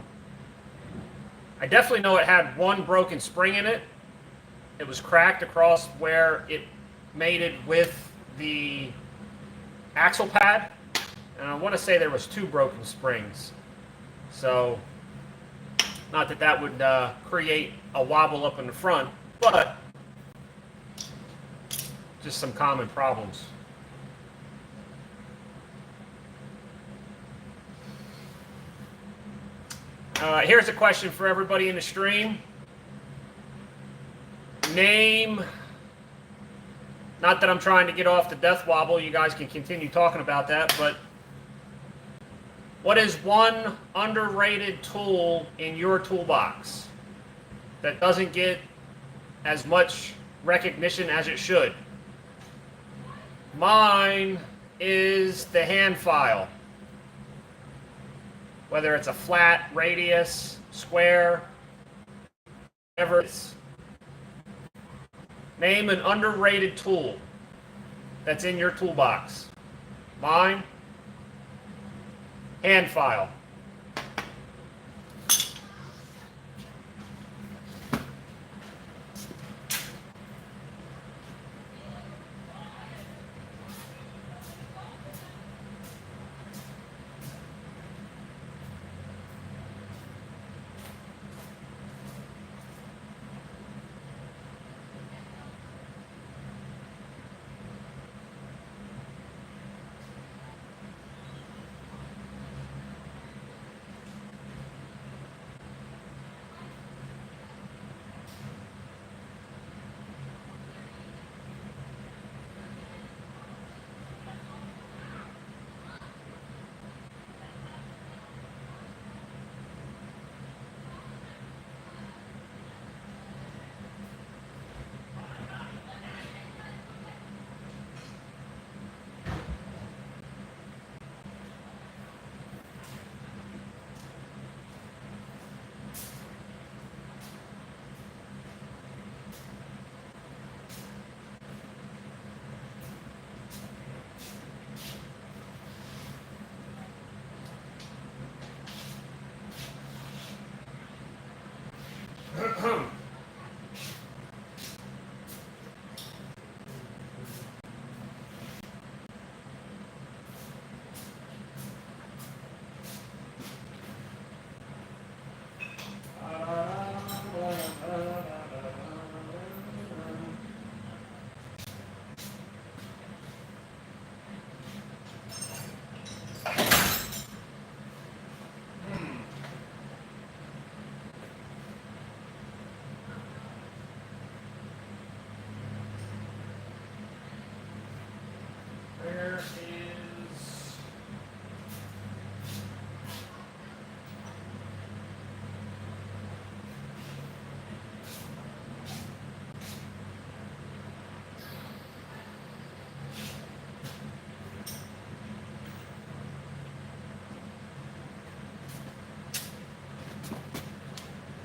Speaker 1: definitely know it had one broken spring in it. It was cracked across where it mated with the axle pad, and I want to say there was 2 broken springs. So not that that would create a wobble up in the front, but just some common problems. Here's a question for everybody in the stream. Name, not that I'm trying to get off the death wobble, you guys can continue talking about that, but what is one underrated tool in your toolbox that doesn't get as much recognition as it should? Mine is the hand file. Whether it's a flat, radius, square, whatever it is. Name an underrated tool that's in your toolbox. Mine, hand file.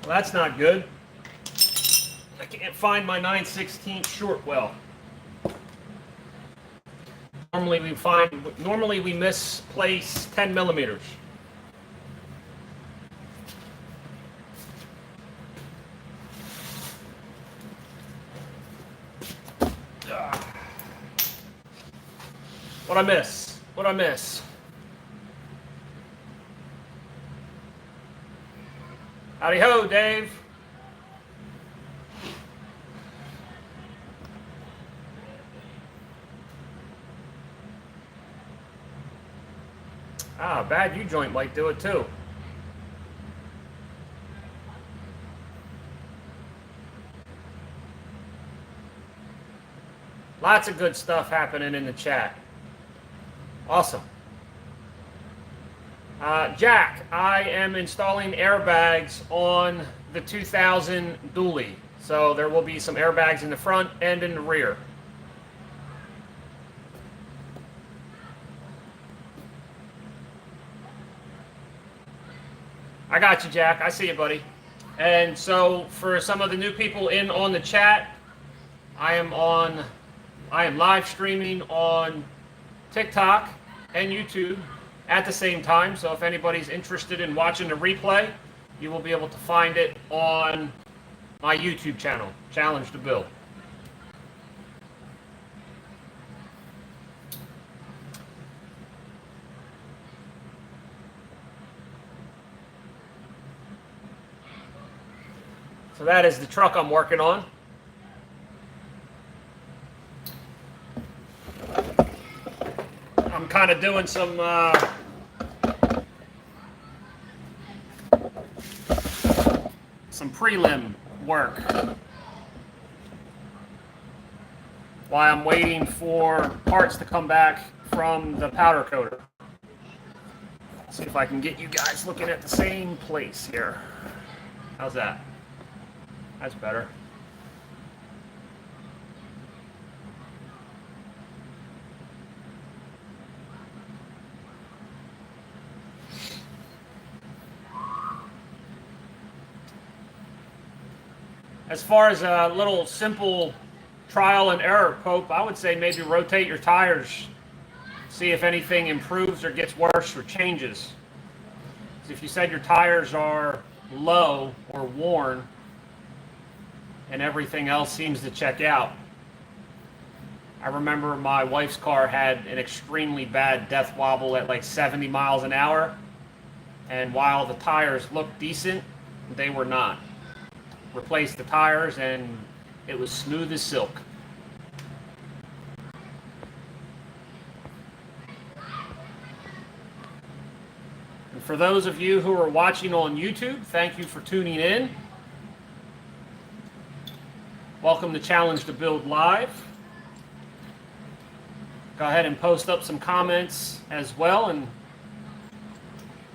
Speaker 1: Well, that's not good. I can't find my 9/16 short well. Normally we misplace 10 millimeters. What'd I miss? What'd I miss? Howdy ho, Dave. Ah, bad U-joint might do it too. Lots of good stuff happening in the chat. Awesome. Jack, I am installing airbags on the 2000 dually. So there will be some airbags in the front and in the rear. I got you, Jack. I see you, buddy. And so for some of the new people in on the chat, I am live streaming on TikTok and YouTube at the same time. So if anybody's interested in watching the replay, you will be able to find it on my YouTube channel, Challenge to Build. So that is the truck I'm working on. I'm kind of doing some prelim work while I'm waiting for parts to come back from the powder coater. See if I can get you guys looking at the same place here. How's that? That's better. As far as a little simple trial and error, Pope, I would say maybe rotate your tires. See if anything improves or gets worse or changes. If you said your tires are low or worn and everything else seems to check out. I remember my wife's car had an extremely bad death wobble at like 70 miles an hour. And while the tires looked decent, they were not. Replaced the tires and it was smooth as silk. And for those of you who are watching on YouTube, thank you for tuning in. Welcome to Challenge to Build Live. Go ahead and post up some comments as well, and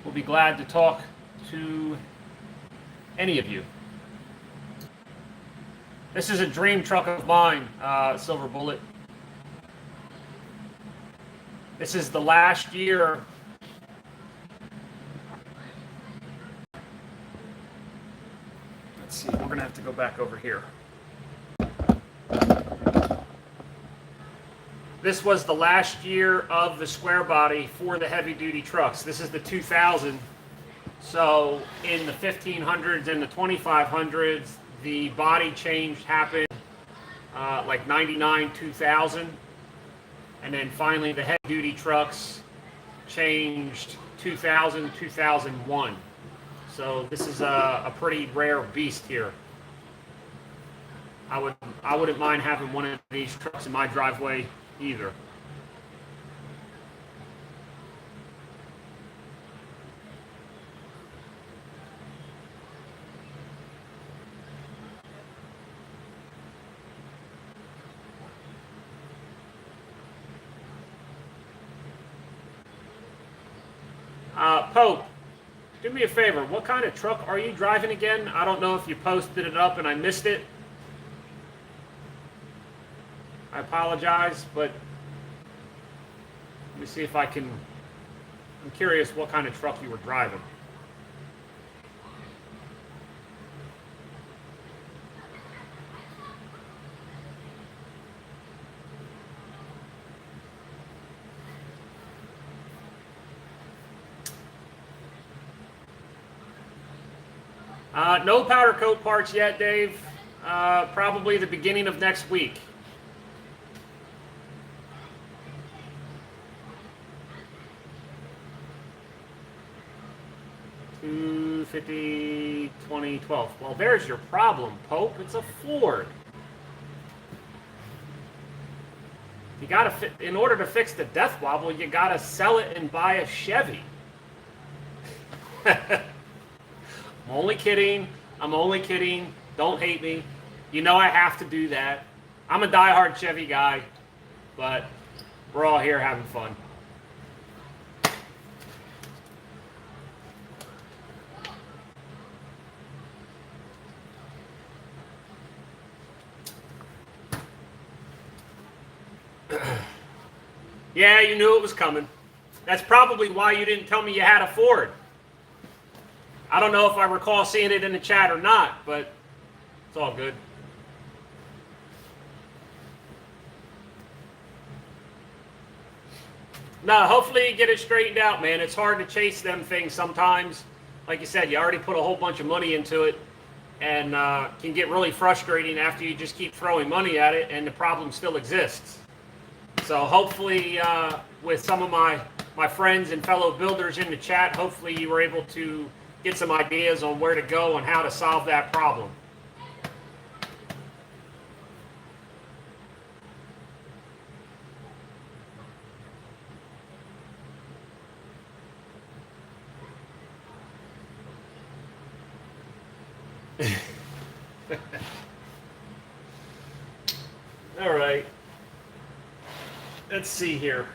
Speaker 1: we'll be glad to talk to any of you. This is a dream truck of mine, Silver Bullet. This is the last year. Let's see, we're going to have to go back over here. This was the last year of the square body for the heavy duty trucks. This is the 2000. So in the 1500s and the 2500s, the body change happened like 99, 2000. And then finally the heavy duty trucks changed 2000, 2001. So this is a pretty rare beast here. I wouldn't mind having one of these trucks in my driveway either. Pope, do me a favor. What kind of truck are you driving again? I don't know if you posted it up and I missed it. I apologize, but let me see if I can. I'm curious what kind of truck you were driving. No powder coat parts yet, Dave. Probably the beginning of next week. $250, 2012. Well, there's your problem, Pope. It's a Ford. You gotta in order to fix the death wobble, you gotta sell it and buy a Chevy. I'm only kidding. I'm only kidding. Don't hate me. You know I have to do that. I'm a diehard Chevy guy, but we're all here having fun. Yeah, you knew it was coming. That's probably why you didn't tell me you had a Ford. I don't know if I recall seeing it in the chat or not, but it's all good. No, hopefully you get it straightened out, man. It's hard to chase them things sometimes. Like you said, you already put a whole bunch of money into it, and can get really frustrating after you just keep throwing money at it and the problem still exists. So hopefully with some of my friends and fellow builders in the chat, hopefully you were able to get some ideas on where to go and how to solve that problem. All right. Let's see here.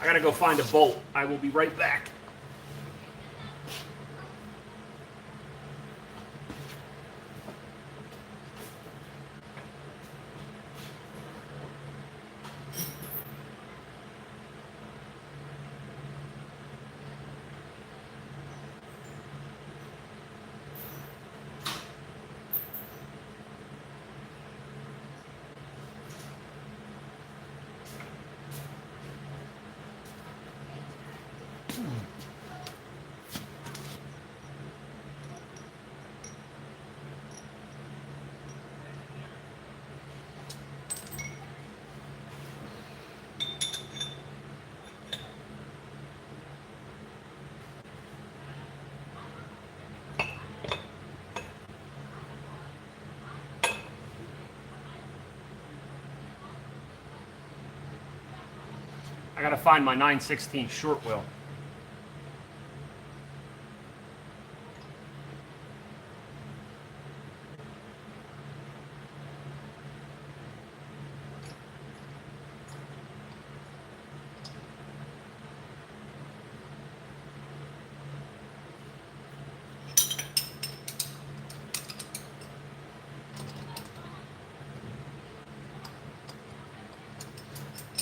Speaker 1: I gotta go find a bolt. I will be right back. I gotta find my 9/16 short wheel.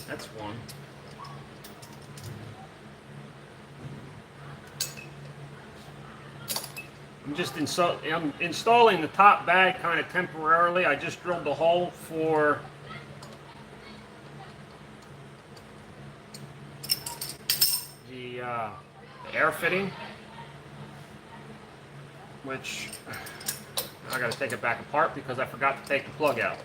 Speaker 1: That's one. I'm installing the top bag kind of temporarily. I just drilled the hole for the air fitting, which I got to take it back apart because I forgot to take the plug out.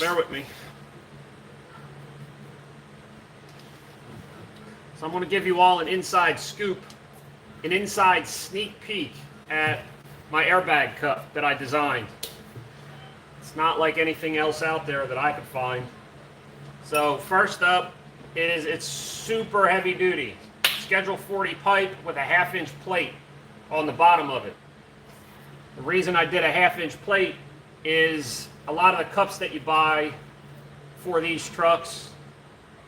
Speaker 1: Bear with me. So I'm going to give you all an inside scoop, an inside sneak peek at my airbag cup that I designed. It's not like anything else out there that I could find. So first up is it's super heavy duty. Schedule 40 pipe with a 1/2-inch plate on the bottom of it. The reason I did a 1/2-inch plate is a lot of the cups that you buy for these trucks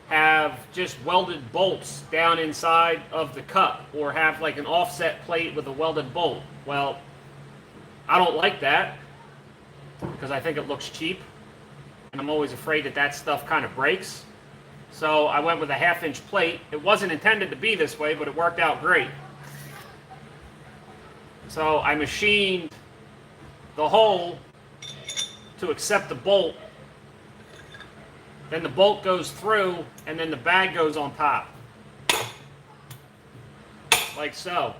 Speaker 1: have just welded bolts down inside of the cup or have like an offset plate with a welded bolt. Well, I don't like that because I think it looks cheap, and I'm always afraid that that stuff kind of breaks. So I went with a 1/2-inch plate. It wasn't intended to be this way, but it worked out great. So I machined the hole to accept the bolt. Then the bolt goes through, and then the bag goes on top. Like so.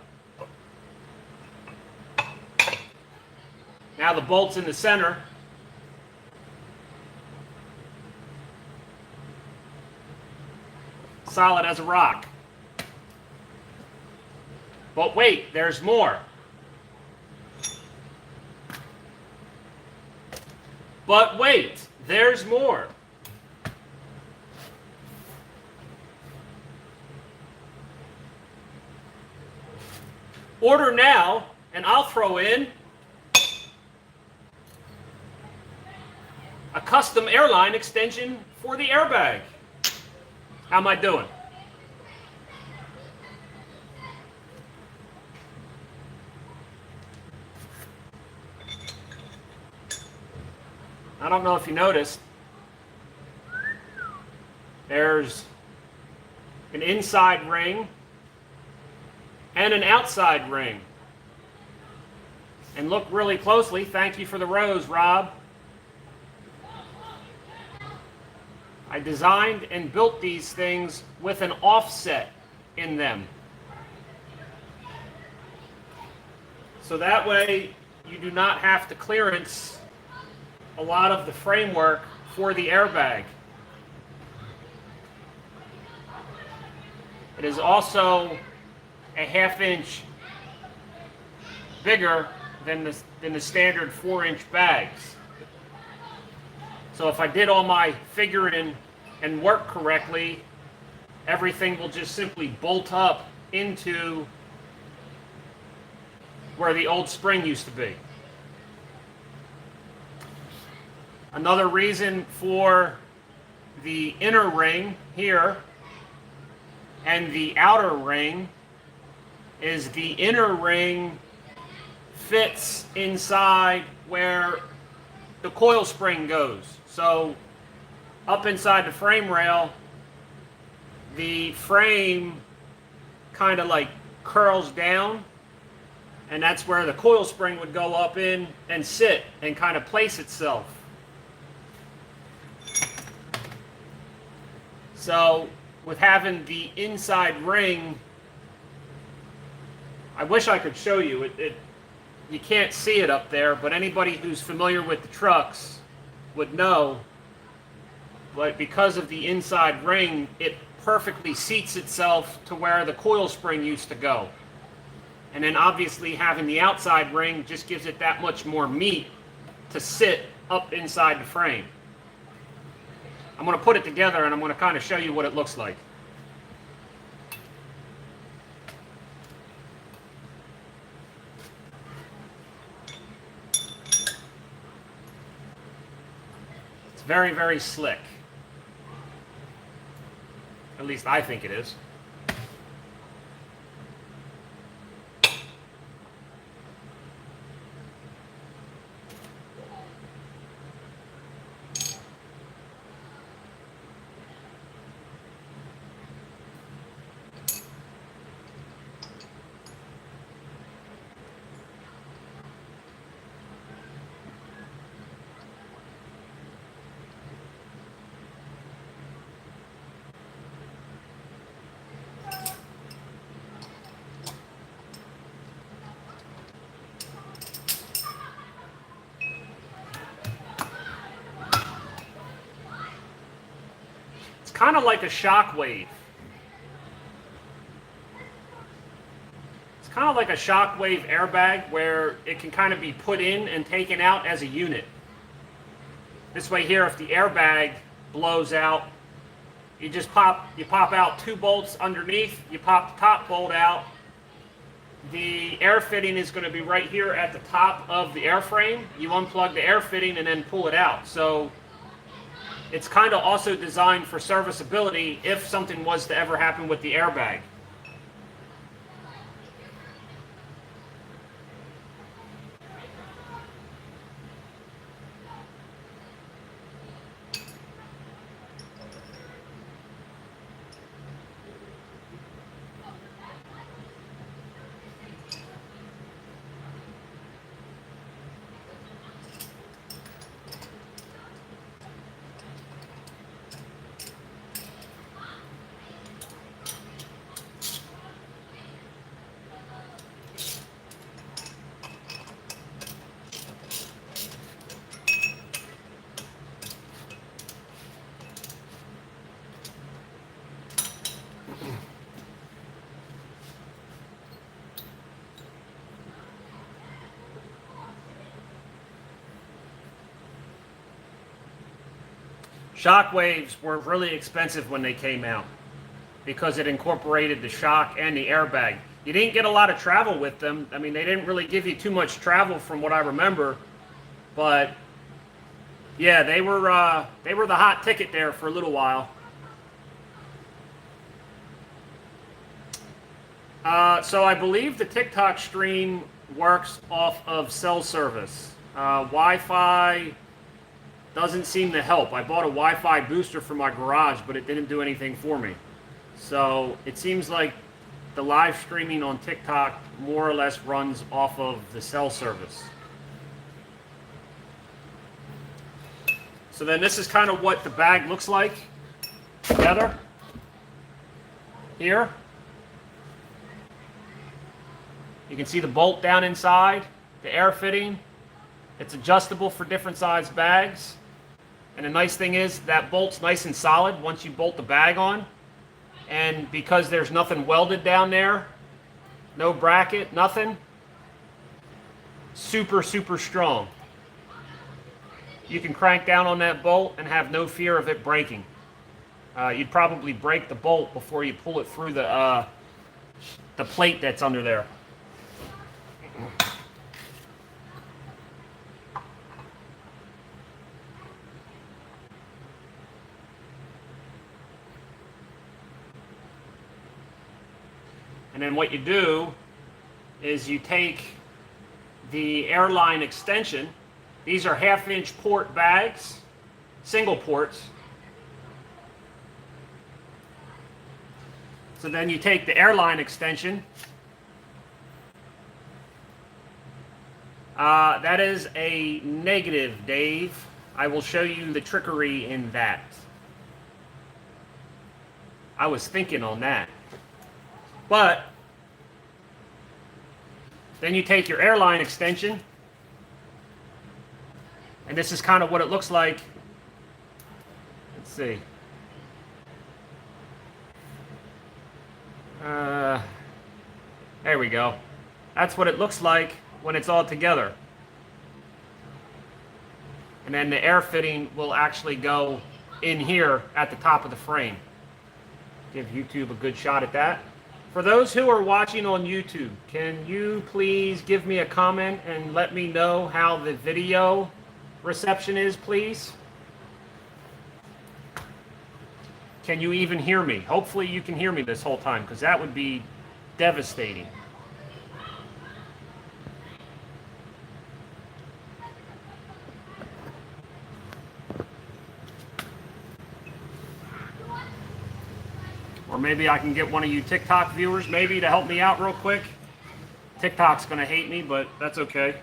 Speaker 1: Now the bolt's in the center. Solid as a rock. But wait, there's more. But wait, there's more. Order now, and I'll throw in a custom airline extension for the airbag. How am I doing? I don't know if you noticed, there's an inside ring and an outside ring. And look really closely. Thank you for the rose, Rob. I designed and built these things with an offset in them. So that way you do not have to clearance a lot of the framework for the airbag. It is also a 1/2-inch bigger than the standard 4-inch bags. So if I did all my figuring and work correctly, everything will just simply bolt up into where the old spring used to be. Another reason for the inner ring here and the outer ring is the inner ring fits inside where the coil spring goes. So up inside the frame rail, the frame kind of like curls down, and that's where the coil spring would go up in and sit and kind of place itself. So with having the inside ring, I wish I could show you. You can't see it up there, but anybody who's familiar with the trucks would know. But because of the inside ring, it perfectly seats itself to where the coil spring used to go. And then obviously having the outside ring just gives it that much more meat to sit up inside the frame. I'm going to put it together and I'm going to kind of show you what it looks like. It's very, very slick. At least I think it is. Kind of like a shock wave. It's kind of like a shock wave airbag where it can kind of be put in and taken out as a unit. This way here, if the airbag blows out, you just pop out 2 bolts underneath, you pop the top bolt out. The air fitting is going to be right here at the top of the airframe. You unplug the air fitting and then pull it out. So it's kind of also designed for serviceability if something was to ever happen with the airbag. Shockwaves were really expensive when they came out because it incorporated the shock and the airbag. You didn't get a lot of travel with them. I mean, they didn't really give you too much travel from what I remember, but yeah, they were the hot ticket there for a little while. So I believe the TikTok stream works off of cell service. Wi-Fi doesn't seem to help. I bought a Wi-Fi booster for my garage, but it didn't do anything for me. So it seems like the live streaming on TikTok more or less runs off of the cell service. So then this is kind of what the bag looks like together here. You can see the bolt down inside, the air fitting. It's adjustable for different size bags. And the nice thing is that bolt's nice and solid once you bolt the bag on. And because there's nothing welded down there, no bracket, nothing, super, super strong. You can crank down on that bolt and have no fear of it breaking. You'd probably break the bolt before you pull it through the plate that's under there. And then what you do is you take the airline extension. These are 1/2-inch port bags, single ports. So then you take the airline extension. That is a negative, Dave. I will show you the trickery in that. I was thinking on that. But then you take your airline extension, and this is kind of what it looks like. Let's see. There we go. That's what it looks like when it's all together. And then the air fitting will actually go in here at the top of the frame. Give YouTube a good shot at that. For those who are watching on YouTube, can you please give me a comment and let me know how the video reception is, please? Can you even hear me? Hopefully you can hear me this whole time, because that would be devastating. Or maybe I can get one of you TikTok viewers maybe to help me out real quick. TikTok's going to hate me, but that's okay.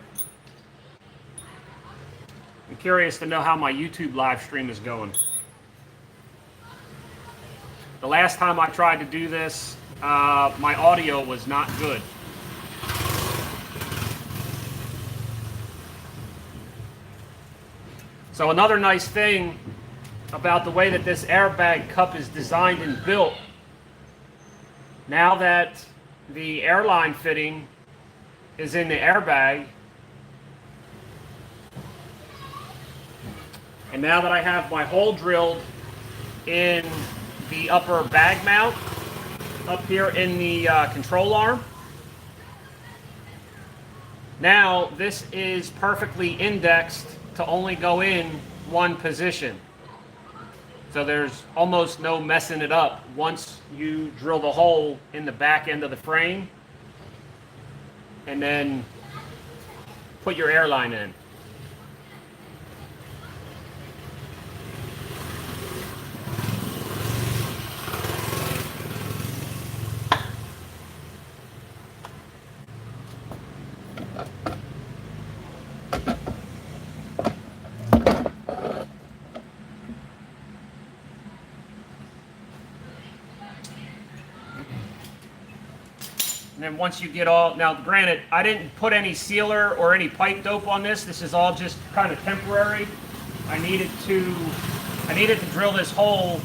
Speaker 1: I'm curious to know how my YouTube live stream is going. The last time I tried to do this, my audio was not good. So another nice thing about the way that this airbag cup is designed and built, now that the airline fitting is in the airbag, and now that I have my hole drilled in the upper bag mount up here in the control arm, now this is perfectly indexed to only go in one position. So there's almost no messing it up once you drill the hole in the back end of the frame and then put your airline in. And then once you get all, now granted, I didn't put any sealer or any pipe dope on this. This is all just kind of temporary. I needed to drill this hole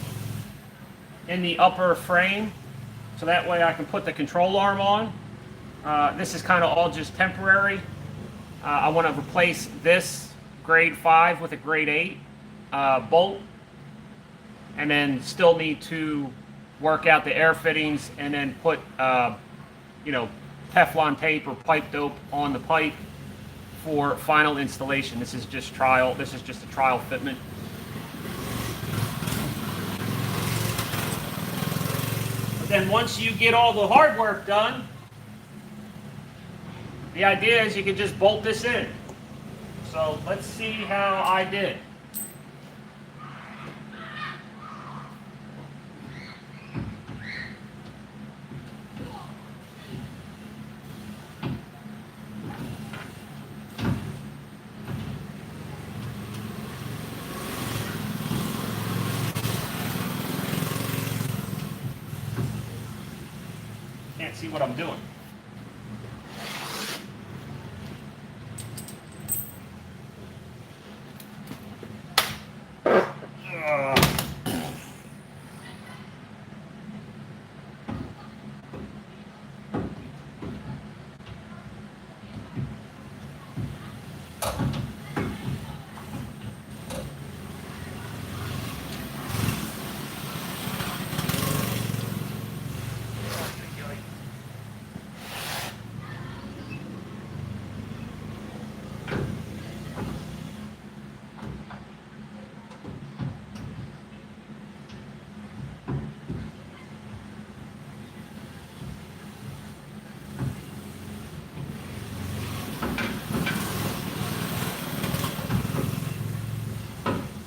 Speaker 1: in the upper frame so that way I can put the control arm on. This is kind of all just temporary. I want to replace this grade 5 with a grade 8 bolt. and then still need to work out the air fittings and then put, you know, Teflon tape or pipe dope on the pipe for final installation. This is just trial. This is just a trial fitment. But then once you get all the hard work done, the idea is you can just bolt this in. So let's see how I did. Can't see what I'm doing.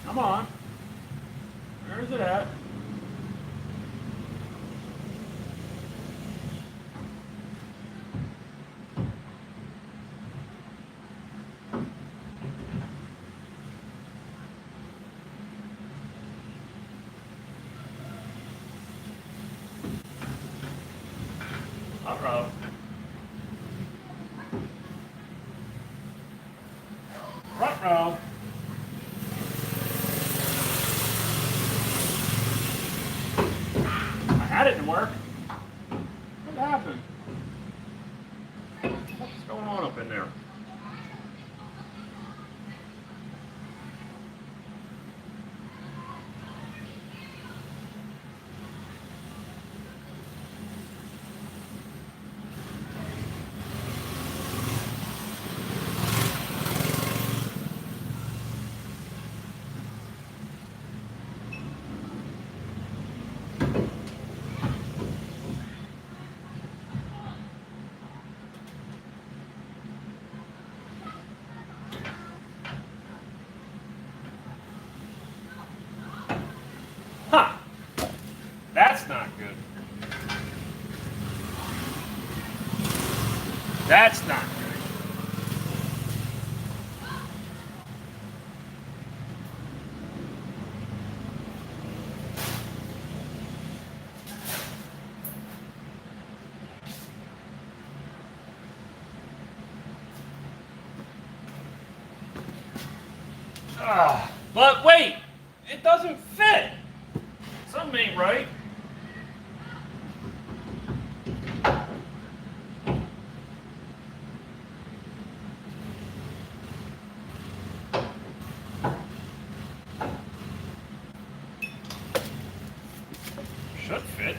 Speaker 1: Come on. Where's it at? Uh-oh. Front row. That didn't work. What happened? What's going on up in there? Huh. That's not good. That's not good. But wait, it doesn't fit. Something ain't right. Should fit.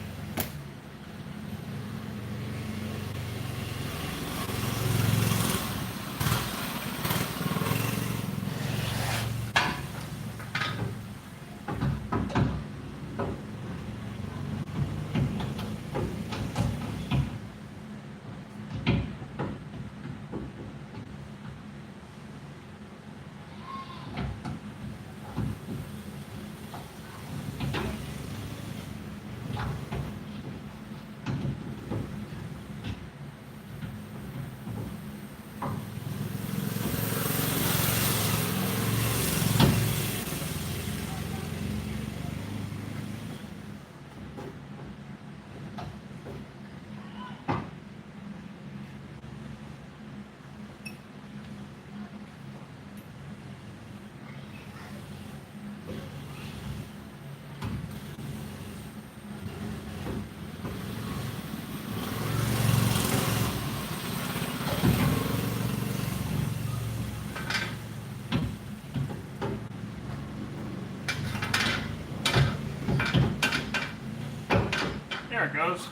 Speaker 1: goes.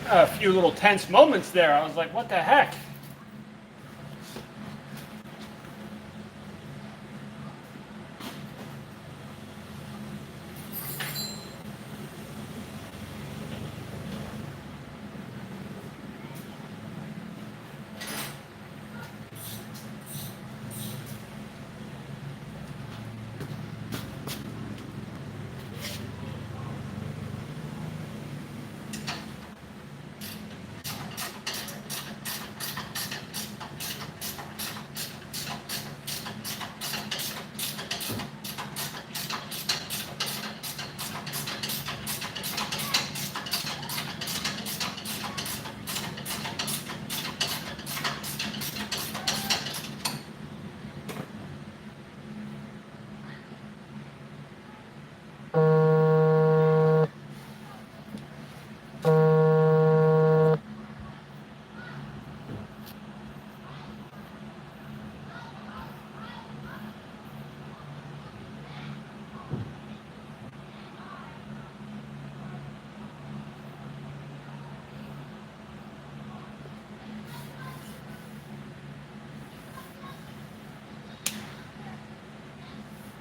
Speaker 1: A few little tense moments there. I was like, what the heck?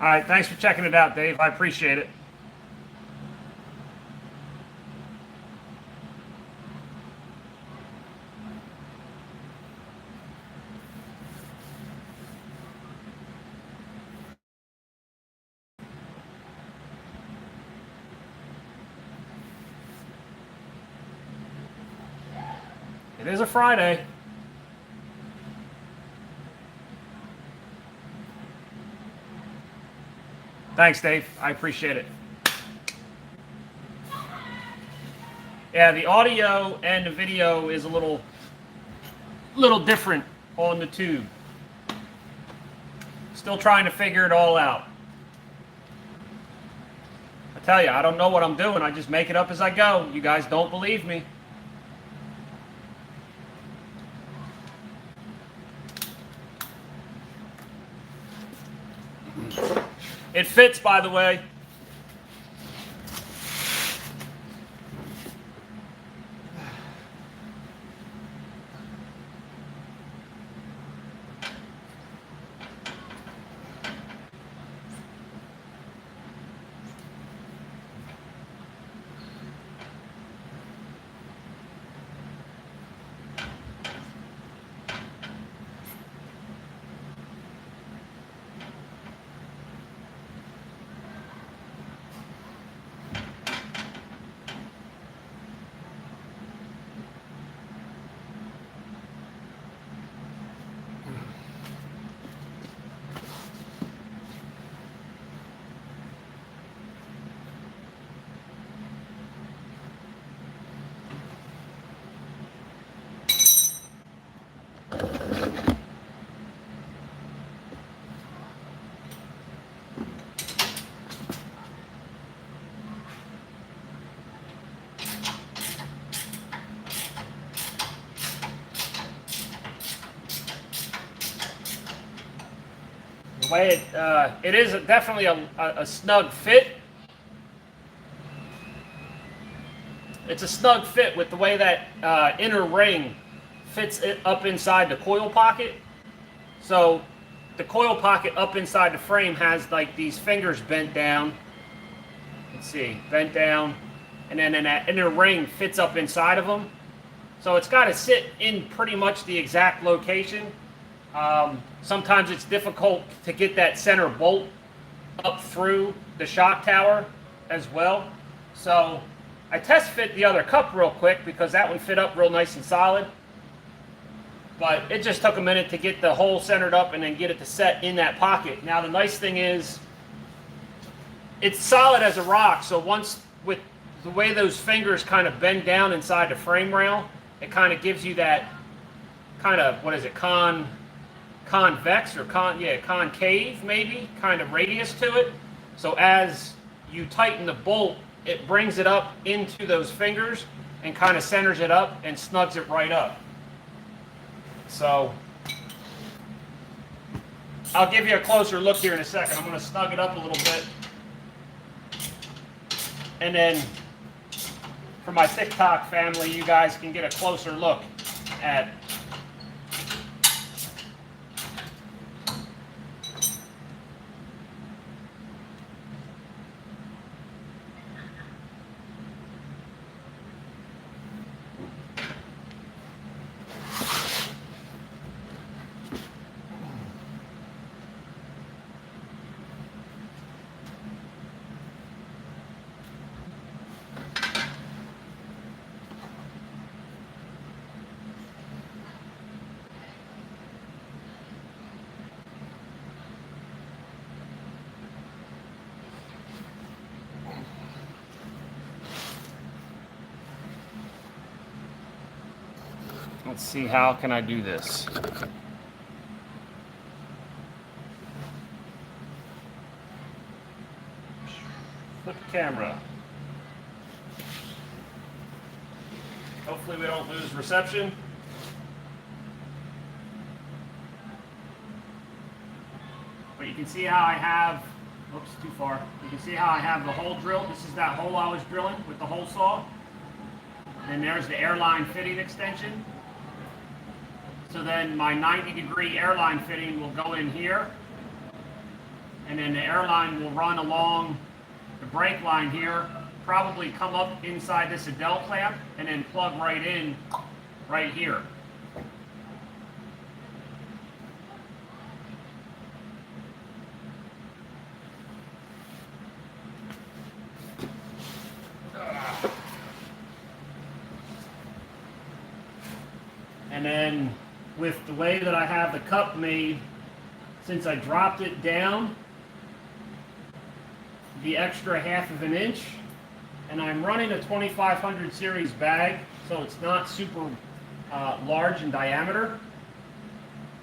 Speaker 1: All right, thanks for checking it out, Dave. I appreciate it. It is a Friday. Thanks, Dave. I appreciate it. Yeah, the audio and the video is a little different on the tube. Still trying to figure it all out. I tell you, I don't know what I'm doing. I just make it up as I go. You guys don't believe me. It fits, by the way. The way it is definitely a snug fit. It's a snug fit with the way that inner ring fits it up inside the coil pocket. So the coil pocket up inside the frame has like these fingers bent down. Let's see, bent down, and then that inner ring fits up inside of them. So it's got to sit in pretty much the exact location. Sometimes it's difficult to get that center bolt up through the shock tower as well. So I test fit the other cup real quick because that one fit up real nice and solid. But it just took a minute to get the hole centered up and then get it to set in that pocket. Now the nice thing is it's solid as a rock. So once with the way those fingers kind of bend down inside the frame rail, it kind of gives you that kind of, what is it, convex or concave maybe kind of radius to it. So as you tighten the bolt, it brings it up into those fingers and kind of centers it up and snugs it right up. So I'll give you a closer look here in a second. I'm going to snug it up a little bit. And then for my TikTok family, you guys can get a closer look at let's see, how can I do this? Flip the camera. Hopefully we don't lose reception. But you can see how I have, oops, too far. You can see how I have the hole drilled. This is that hole I was drilling with the hole saw. And there's the airline fitting extension. So then my 90-degree airline fitting will go in here, and then the airline will run along the brake line here, probably come up inside this Adele clamp, and then plug right in right here. And then with the way that I have the cup made, since I dropped it down the extra 1/2 inch, and I'm running a 2500 series bag, so it's not super large in diameter.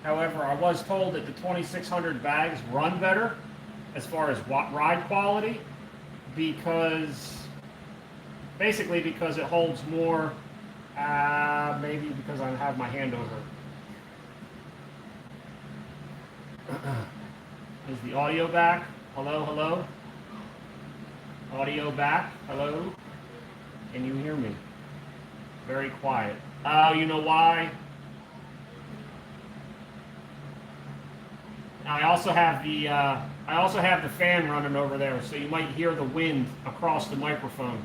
Speaker 1: However, I was told that the 2600 bags run better as far as ride quality, basically because it holds more, maybe because I have my hand over it. Is the audio back? Hello, hello? Audio back? Hello? Can you hear me? Very quiet. Oh, you know why? I also have the fan running over there, so you might hear the wind across the microphone.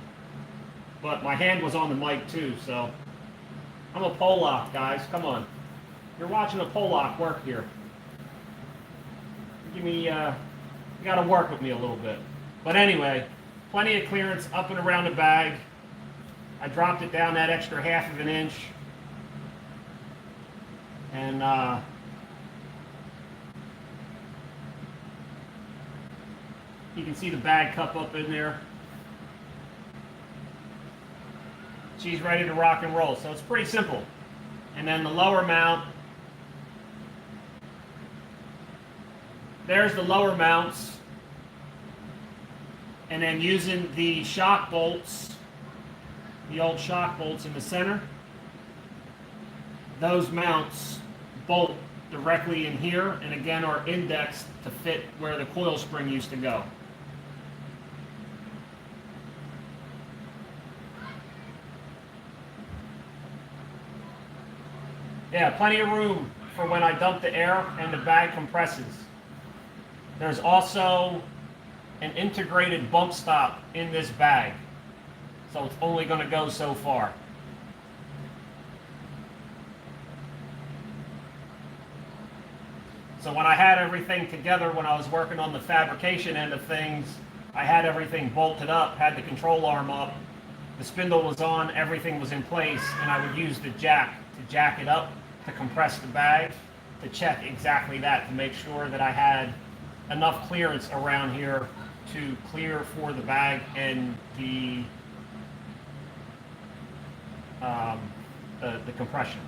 Speaker 1: But my hand was on the mic too, so I'm a Pollock, guys. Come on. You're watching a Pollock work here. You gotta work with me a little bit. But anyway, plenty of clearance up and around the bag. I dropped it down that extra 1/2 inch. And you can see the bag cup up in there. She's ready to rock and roll. So it's pretty simple. And then the lower mount. There's the lower mounts, and then using the shock bolts, the old shock bolts in the center, those mounts bolt directly in here, and again are indexed to fit where the coil spring used to go. Yeah, plenty of room for when I dump the air and the bag compresses. There's also an integrated bump stop in this bag, so it's only going to go so far. So when I had everything together, when I was working on the fabrication end of things, I had everything bolted up, had the control arm up, the spindle was on, everything was in place, and I would use the jack to jack it up to compress the bag, to check exactly that, to make sure that I had enough clearance around here to clear for the bag and the compression.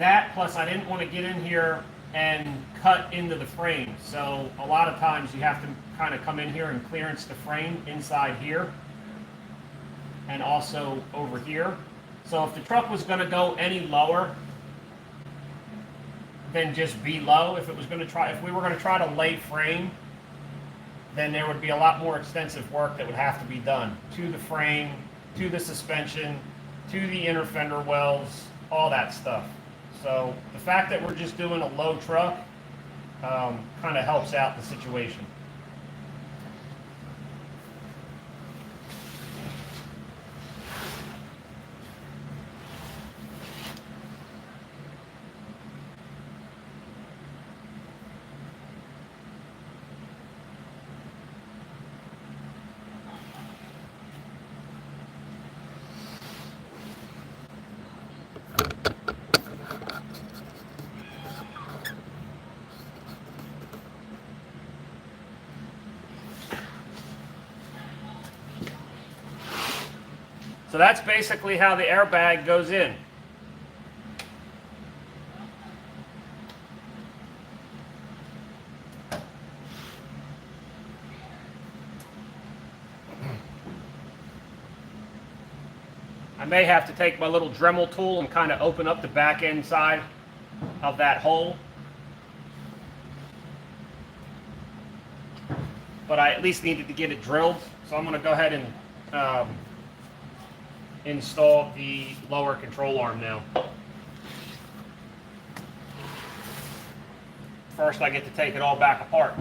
Speaker 1: that plus I didn't want to get in here and cut into the frame. So a lot of times you have to kind of come in here and clearance the frame inside here and also over here. So if the truck was going to go any lower than just below, if we were going to try to lay frame, then there would be a lot more extensive work that would have to be done to the frame, to the suspension, to the inner fender wells, all that stuff. So the fact that we're just doing a low truck kind of helps out the situation. So that's basically how the airbag goes in. I may have to take my little Dremel tool and kind of open up the back end side of that hole. But I at least needed to get it drilled. So I'm going to go ahead and install the lower control arm now. First, I get to take it all back apart.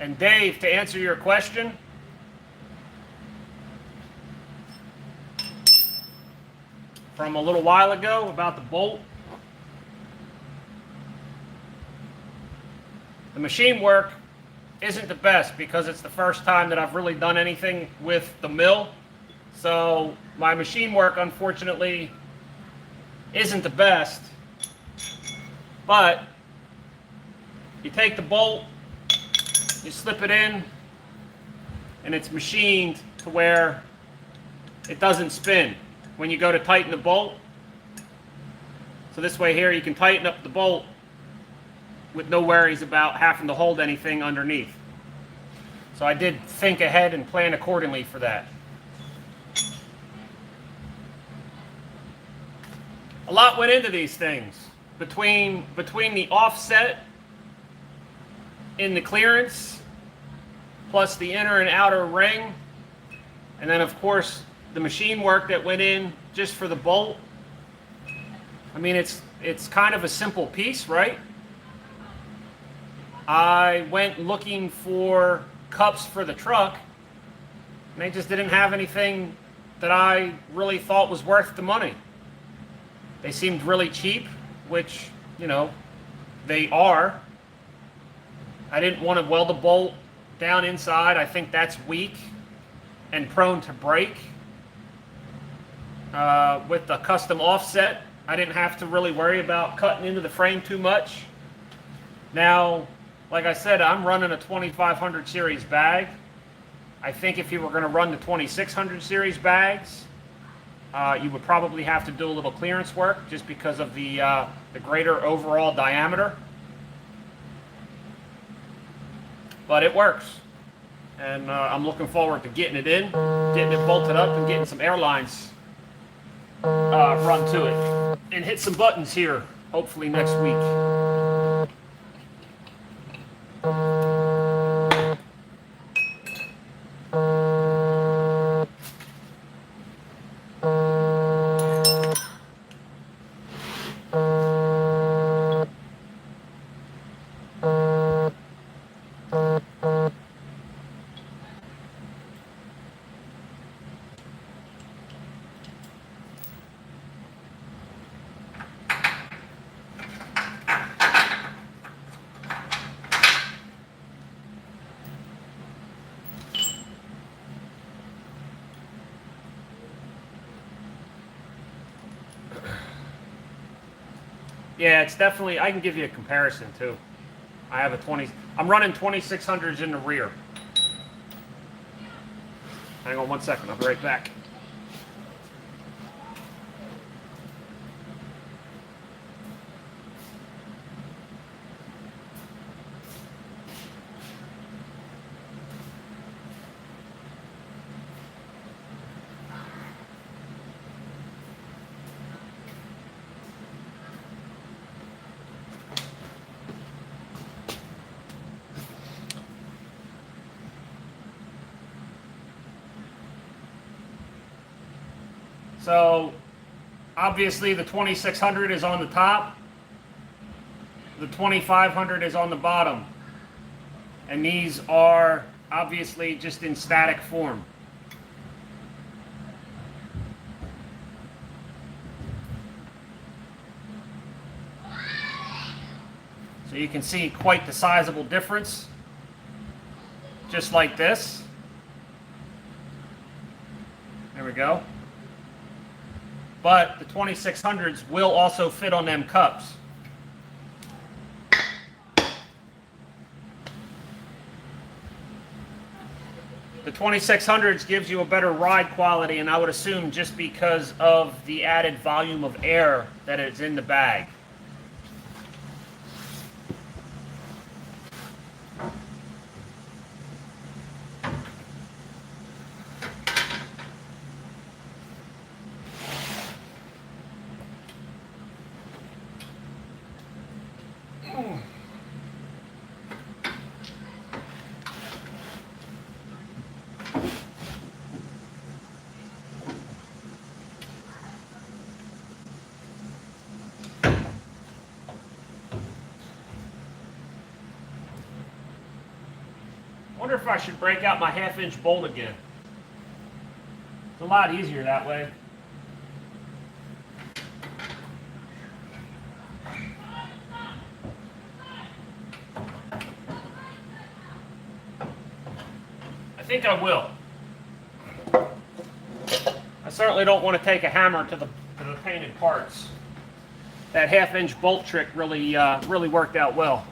Speaker 1: And Dave, to answer your question, from a little while ago about the bolt, the machine work isn't the best because it's the first time that I've really done anything with the mill. So my machine work, unfortunately, isn't the best. But you take the bolt, you slip it in, and it's machined to where it doesn't spin when you go to tighten the bolt. So this way here you can tighten up the bolt with no worries about having to hold anything underneath. So I did think ahead and plan accordingly for that. A lot went into these things. Between the offset in the clearance, plus the inner and outer ring, and then of course the machine work that went in just for the bolt. I mean, it's kind of a simple piece, right? I went looking for cups for the truck, and they just didn't have anything that I really thought was worth the money. They seemed really cheap, which, you know, they are. I didn't want to weld a bolt down inside. I think that's weak and prone to break. With the custom offset, I didn't have to really worry about cutting into the frame too much. Now, like I said, I'm running a 2500 series bag. I think if you were going to run the 2600 series bags, you would probably have to do a little clearance work just because of the greater overall diameter. But it works. and I'm looking forward to getting it in, getting it bolted up, and getting some airlines run to it, and hit some buttons here, hopefully next week. Yeah, it's definitely, I can give you a comparison too. I have a 20, I'm running 2600s in the rear. Hang on 1 second, I'll be right back. So obviously the 2600 is on the top, the 2500 is on the bottom, and these are obviously just in static form. So you can see quite the sizable difference, just like this. There we go. But the 2600s will also fit on them cups. The 2600s gives you a better ride quality, and I would assume just because of the added volume of air that is in the bag. I wonder if I should break out my 1/2-inch bolt again. It's a lot easier that way. I think I will. I certainly don't want to take a hammer to the painted parts. That 1/2-inch bolt trick really worked out well.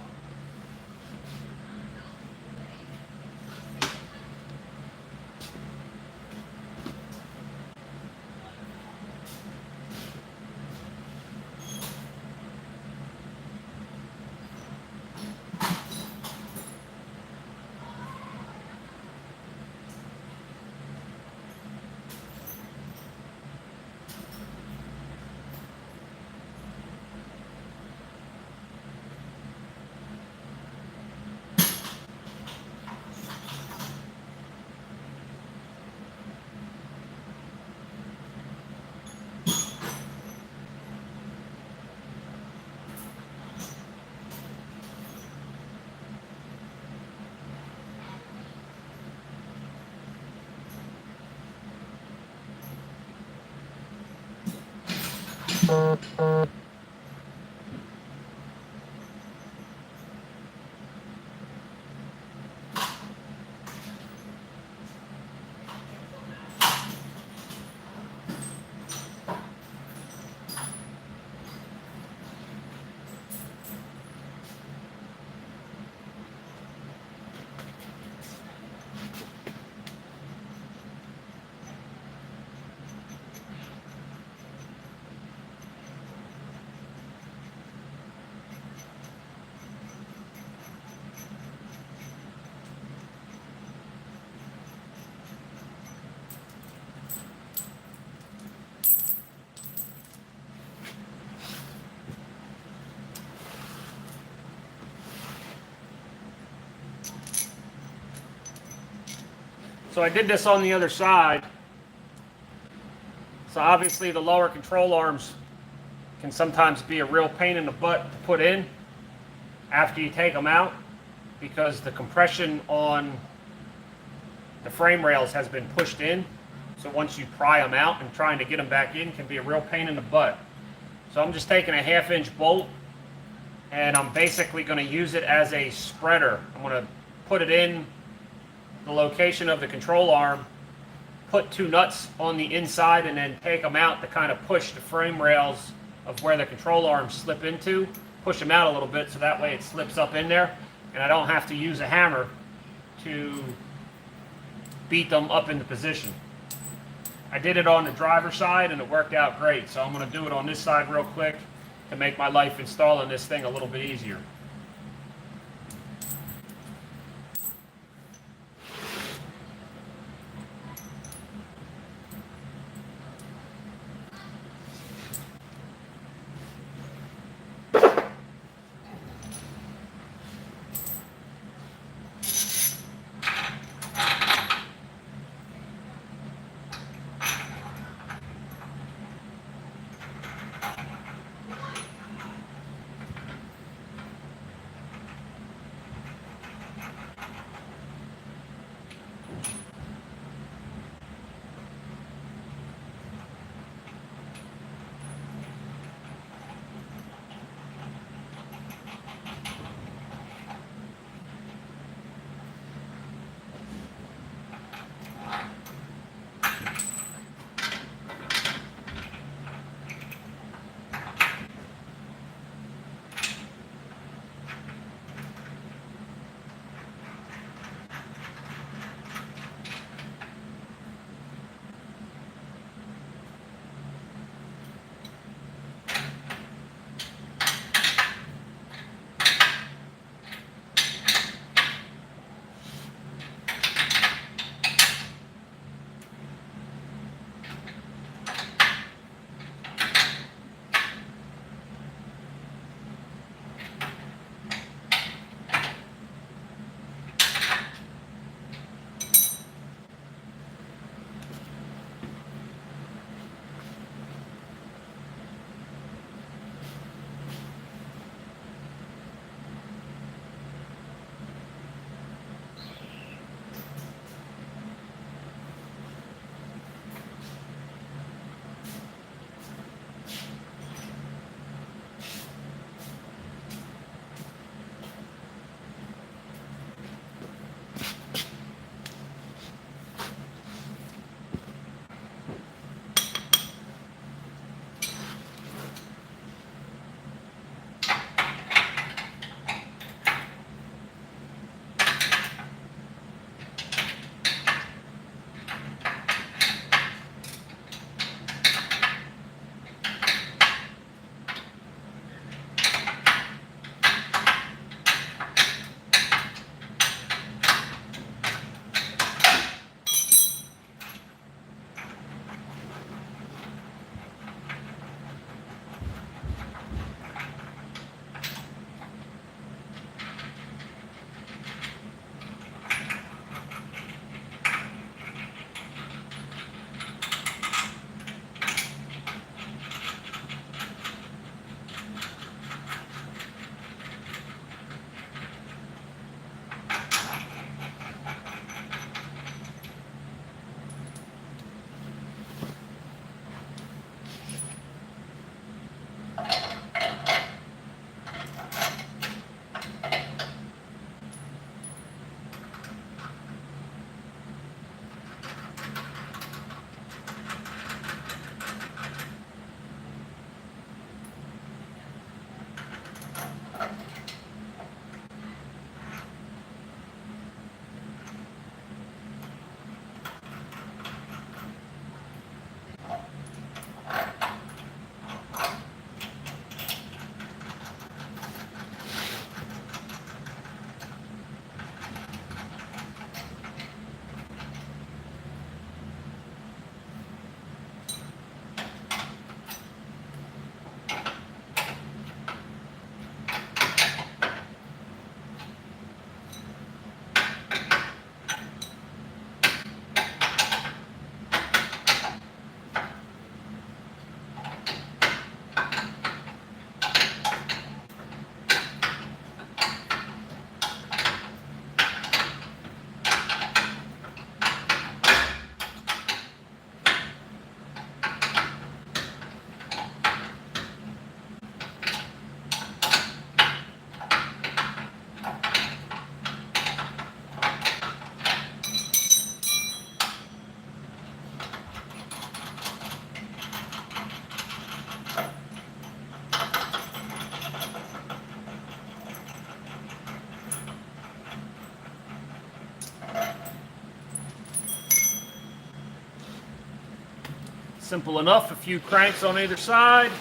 Speaker 1: So I did this on the other side. So obviously the lower control arms can sometimes be a real pain in the butt to put in after you take them out, because the compression on the frame rails has been pushed in. So once you pry them out and trying to get them back in can be a real pain in the butt. So I'm just taking a 1/2-inch bolt and I'm basically going to use it as a spreader. I'm going to put it in the location of the control arm, put 2 nuts on the inside, and then take them out to kind of push the frame rails of where the control arms slip into, push them out a little bit so that way it slips up in there and I don't have to use a hammer to beat them up into position. I did it on the driver's side and it worked out great, so I'm going to do it on this side real quick to make my life installing this thing a little bit easier. Simple enough, a few cranks on either side.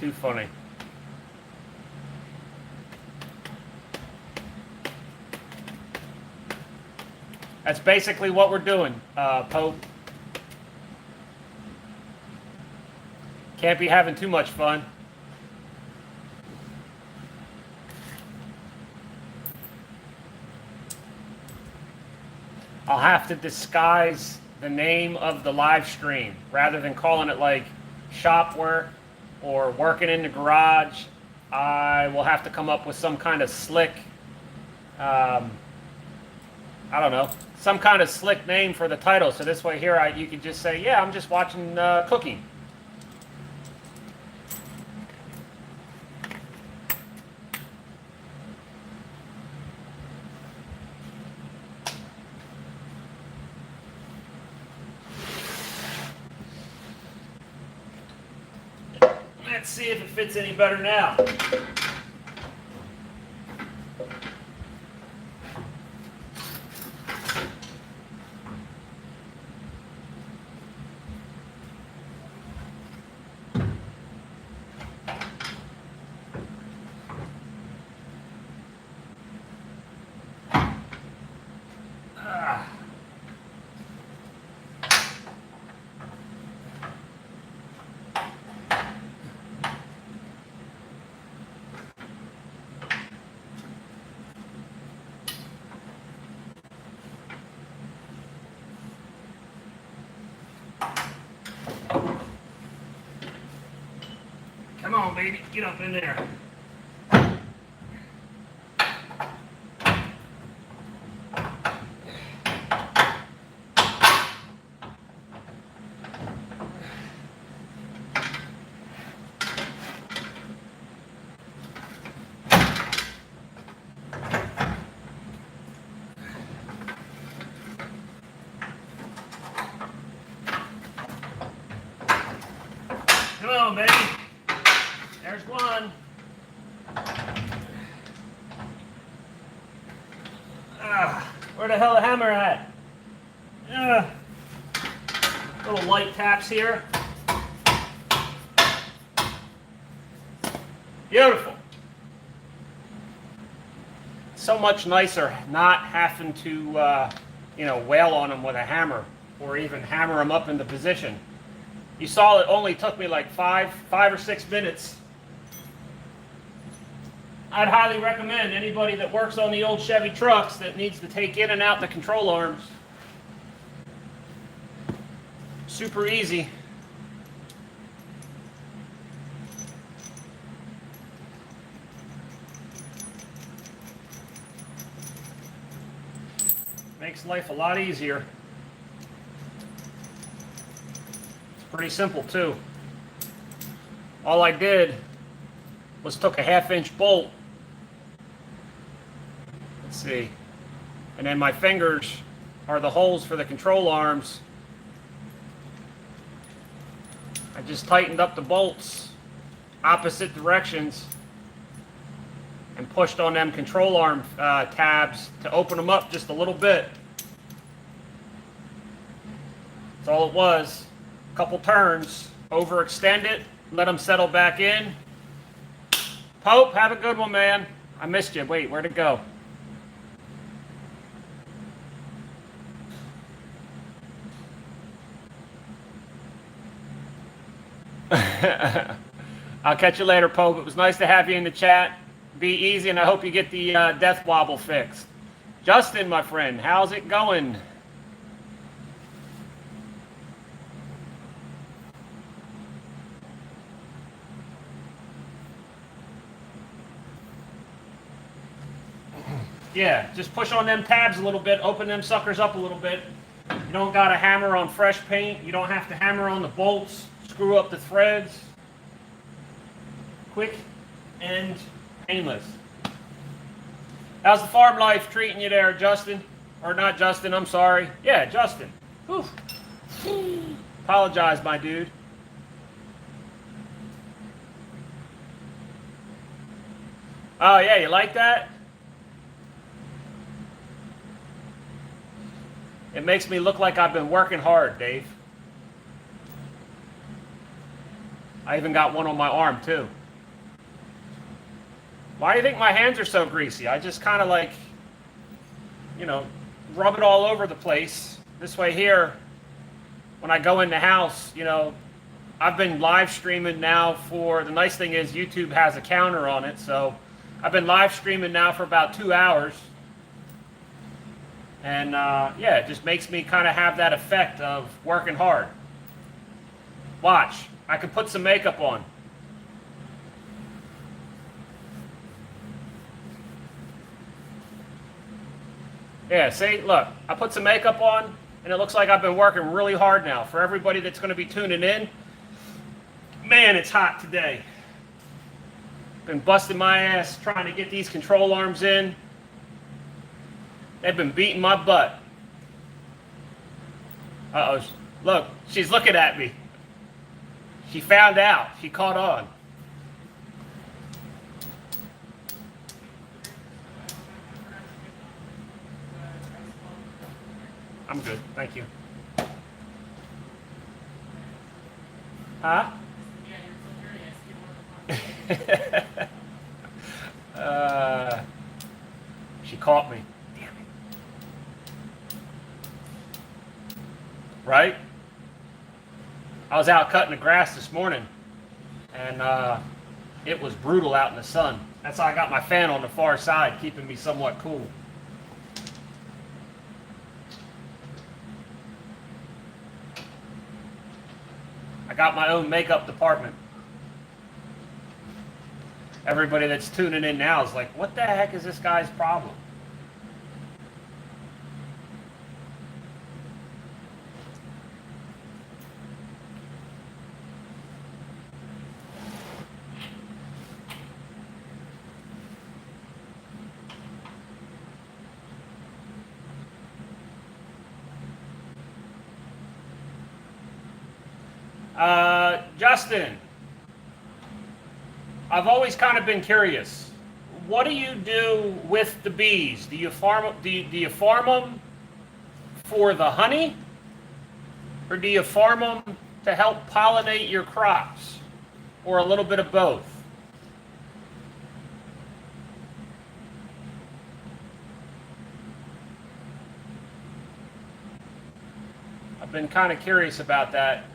Speaker 1: Too funny. That's basically what we're doing, Pope. Can't be having too much fun. I'll have to disguise the name of the live stream rather than calling it like shop work or working in the garage. I will have to come up with some kind of slick, I don't know, some kind of slick name for the title. So this way here, you can just say, yeah, I'm just watching cooking. Let's see if it fits any better now. Come on, baby, get up in there. Come on, baby. There's one. Where the hell the hammer at? Little light taps here. Beautiful. So much nicer not having to, wail on them with a hammer or even hammer them up into position. You saw it only took me like five or 6 minutes. I'd highly recommend anybody that works on the old Chevy trucks that needs to take in and out the control arms. Super easy. Makes life a lot easier. It's pretty simple too. All I did was took a 1/2-inch bolt. Let's see. And then my fingers are the holes for the control arms. I just tightened up the bolts opposite directions and pushed on them control arm tabs to open them up just a little bit. That's all it was. A couple turns, overextend it, let them settle back in. Pope, have a good one, man. I missed you. Wait, where'd it go? I'll catch you later, Pope. It was nice to have you in the chat. Be easy, and I hope you get the death wobble fixed. Justin, my friend, how's it going? Yeah, just push on them tabs a little bit, open them suckers up a little bit. You don't got to hammer on fresh paint. You don't have to hammer on the bolts, screw up the threads. Quick and painless. How's the farm life treating you there, Justin? Or not Justin, I'm sorry. Yeah, Justin. Whew. Apologize, my dude. Oh, yeah, you like that? It makes me look like I've been working hard, Dave. I even got one on my arm, too. Why do you think my hands are so greasy? I just kind of like, you know, rub it all over the place. This way here, when I go in the house, you know, I've been live streaming now for, the nice thing is YouTube has a counter on it, so I've been live streaming now for about 2 hours. And yeah, it just makes me kind of have that effect of working hard. Watch, I can put some makeup on. Yeah, see, look, I put some makeup on, and it looks like I've been working really hard now. For everybody that's going to be tuning in, man, it's hot today. Been busting my ass trying to get these control arms in. They've been beating my butt. Uh-oh, look, she's looking at me. She found out. She caught on. I'm good, thank you. Huh? She caught me. Damn it. Right? I was out cutting the grass this morning, and it was brutal out in the sun. That's why I got my fan on the far side, keeping me somewhat cool. I got my own makeup department. Everybody that's tuning in now is like, what the heck is this guy's problem? Justin, I've always kind of been curious. What do you do with the bees? Do you farm? Do you farm them for the honey, or do you farm them to help pollinate your crops, or a little bit of both? I've been kind of curious about that,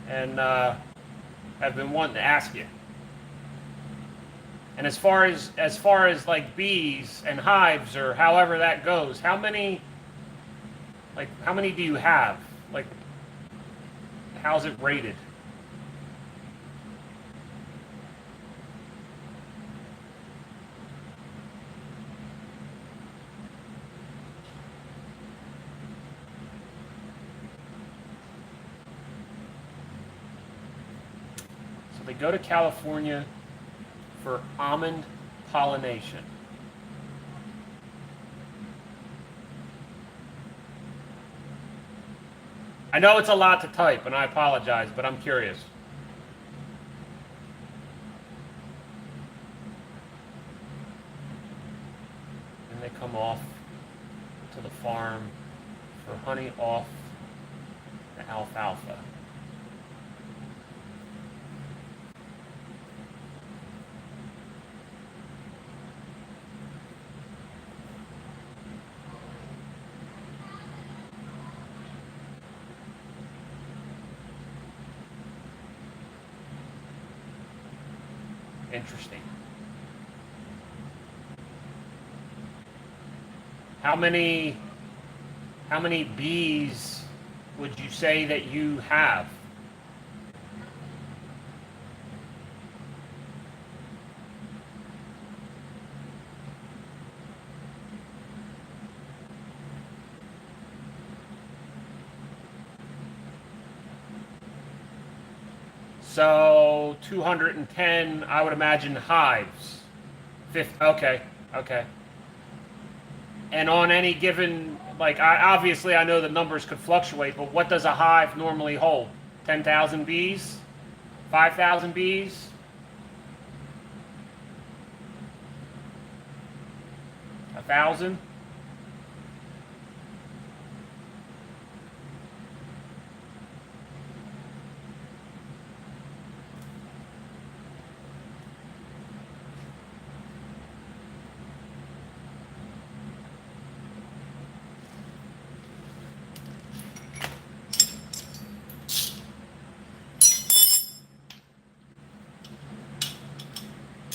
Speaker 1: and I've been wanting to ask you. And as far as like bees and hives or however that goes, how many do you have? Like, how's it rated? So they go to California for almond pollination. I know it's a lot to type, and I apologize, but I'm curious. And they come off to the farm for honey off the alfalfa. Interesting. How many bees would you say that you have? So 210, I would imagine, hives. 50, okay. And on any given, like, obviously I know the numbers could fluctuate, but what does a hive normally hold? 10,000 bees? 5,000 bees? A 1,000?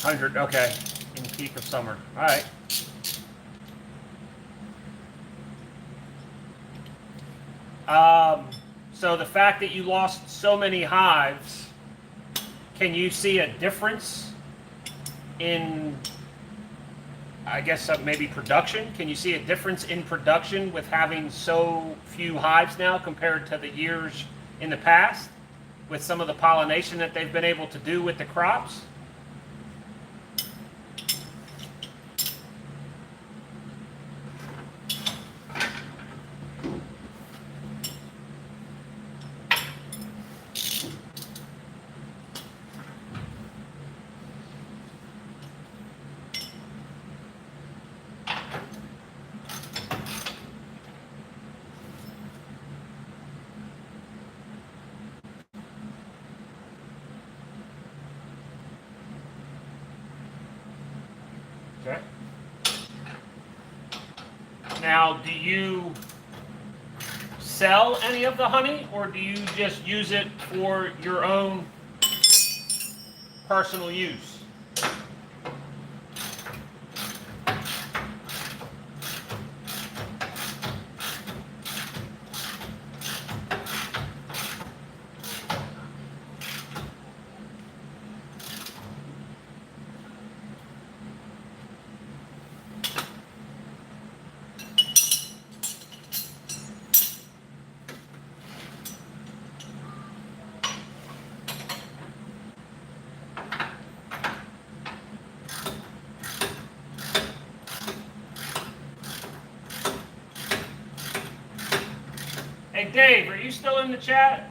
Speaker 1: 100, okay, in peak of summer. All right. So the fact that you lost so many hives, can you see a difference in, I guess, maybe production? Can you see a difference in production with having so few hives now compared to the years in the past with some of the pollination that they've been able to do with the crops? Okay. Now, do you sell any of the honey, or do you just use it for your own personal use? Hey, Dave, are you still in the chat?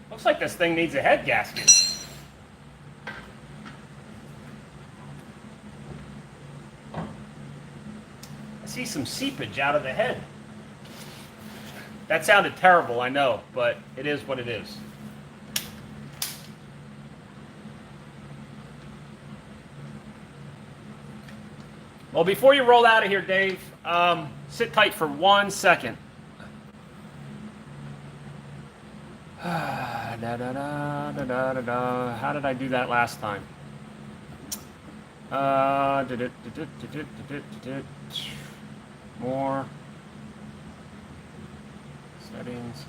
Speaker 1: Looks like this thing needs a head gasket. I see some seepage out of the head. That sounded terrible, I know, but it is what it is. Well, before you roll out of here, Dave, sit tight for 1 second. How did I do that last time? More settings,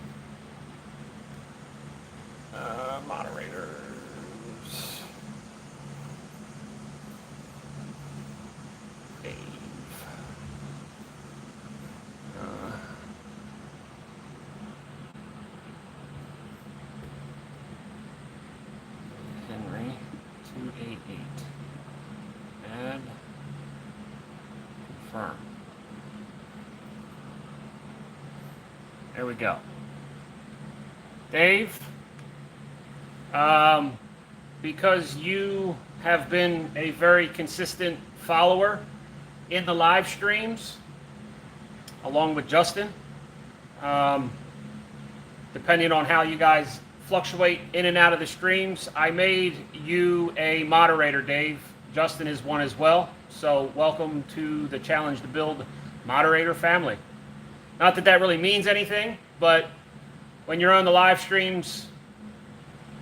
Speaker 1: moderators, Dave, Henry 288, add, confirm. There we go. Dave, because you have been a very consistent follower in the live streams, along with Justin, depending on how you guys fluctuate in and out of the streams, I made you a moderator, Dave. Justin is one as well. So welcome to the Challenge to Build moderator family. Not that that really means anything, but when you're on the live streams,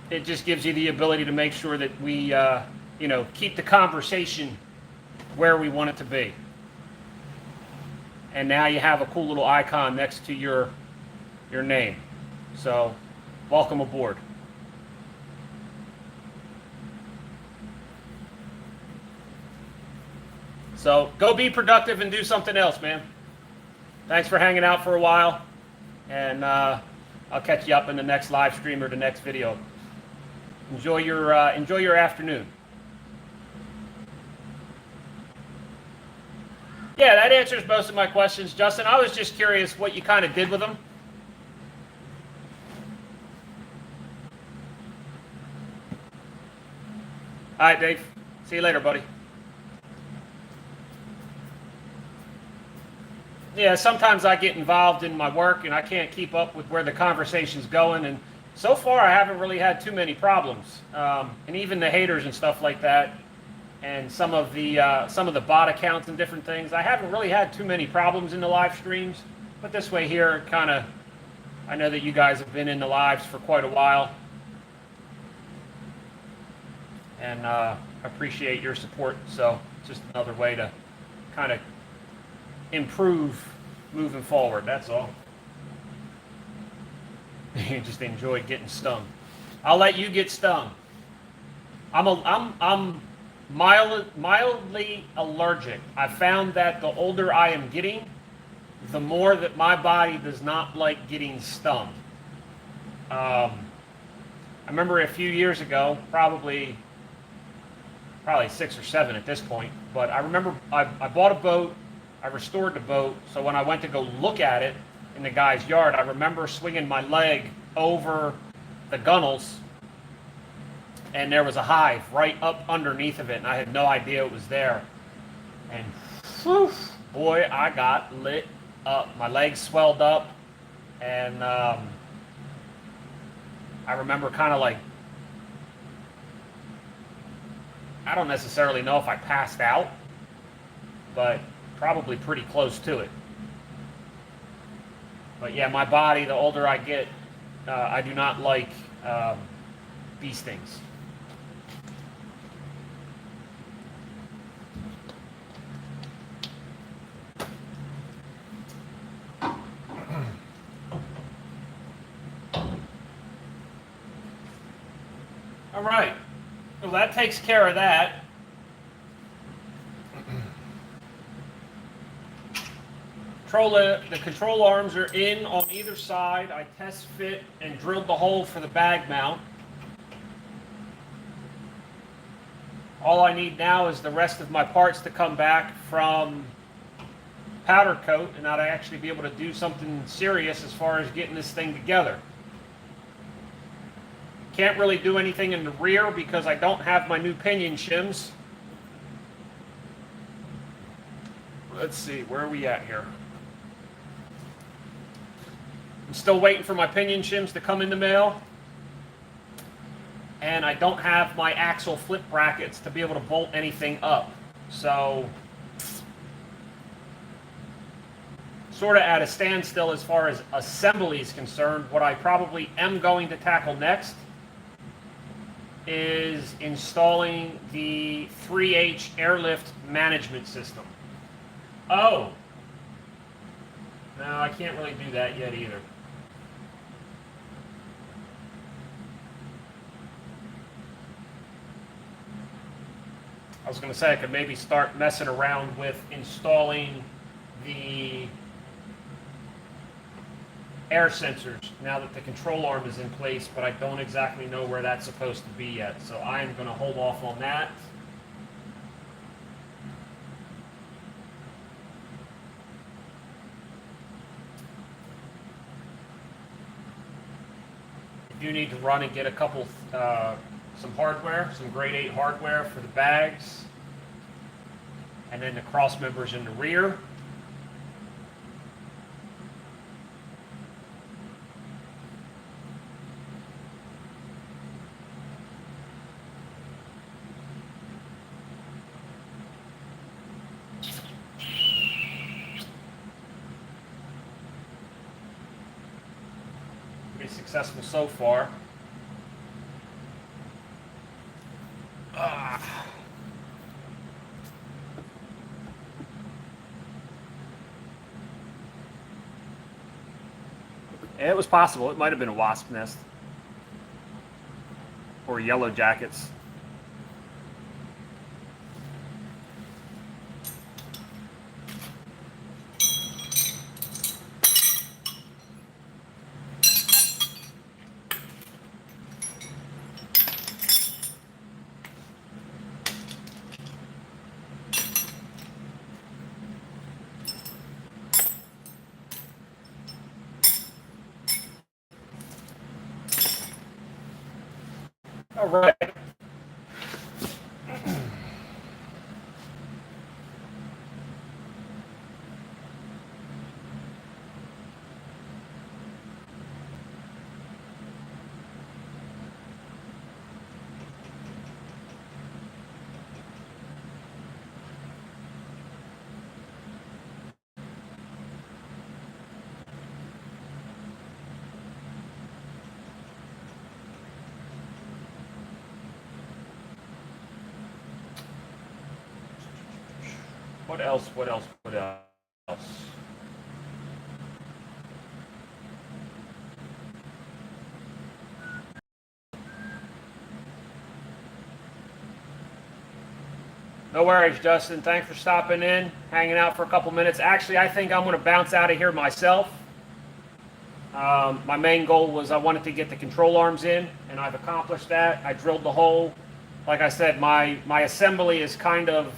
Speaker 1: it just gives you the ability to make sure that we, keep the conversation where we want it to be. And now you have a cool little icon next to your name. So, welcome aboard. So, go be productive and do something else, man. Thanks for hanging out for a while, and I'll catch you up in the next live stream or the next video. Enjoy your afternoon. Yeah, that answers most of my questions, Justin. I was just curious what you kind of did with them. All right, Dave. See you later, buddy. Yeah, sometimes I get involved in my work and I can't keep up with where the conversation's going, and So far, I haven't really had too many problems, and even the haters and stuff like that, and some of the bot accounts and different things. I haven't really had too many problems in the live streams, but this way here, kind of, I know that you guys have been in the lives for quite a while, and appreciate your support. So it's just another way to kind of improve moving forward. That's all. You just enjoy getting stung. I'll let you get stung. I'm mildly allergic. I found that the older I am getting, the more that my body does not like getting stung. I remember a few years ago, probably 6 or 7 at this point, but I remember I bought a boat, I restored the boat, so when I went to go look at it in the guy's yard, I remember swinging my leg over the gunnels, and there was a hive right up underneath of it, and I had no idea it was there. And whew, boy, I got lit up. My legs swelled up, and I remember kind of like, I don't necessarily know if I passed out, but probably pretty close to it. But yeah, my body, the older I get, I do not like bee stings. All right. Well, that takes care of that. The control arms are in on either side. I test fit and drilled the hole for the bag mount. All I need now is the rest of my parts to come back from powder coat, and I'd actually be able to do something serious as far as getting this thing together. Can't really do anything in the rear because I don't have my new pinion shims. Let's see, where are we at here? I'm still waiting for my pinion shims to come in the mail. And I don't have my axle flip brackets to be able to bolt anything up. So, sort of at a standstill as far as assembly is concerned. What I probably am going to tackle next is installing the 3H airlift management system. Oh, no, I can't really do that yet either. I was going to say I could maybe start messing around with installing the air sensors now that the control arm is in place, but I don't exactly know where that's supposed to be yet. So I am going to hold off on that. I do need to run and get a couple some hardware, some grade 8 hardware for the bags, and then the cross members in the rear. Pretty successful so far. It was possible. It might have been a wasp nest or yellow jackets. All right. What else? What else? What else? No worries, Justin. Thanks for stopping in, hanging out for a couple minutes. Actually, I think I'm going to bounce out of here myself. My main goal was I wanted to get the control arms in, and I've accomplished that. I drilled the hole. Like I said, my assembly is kind of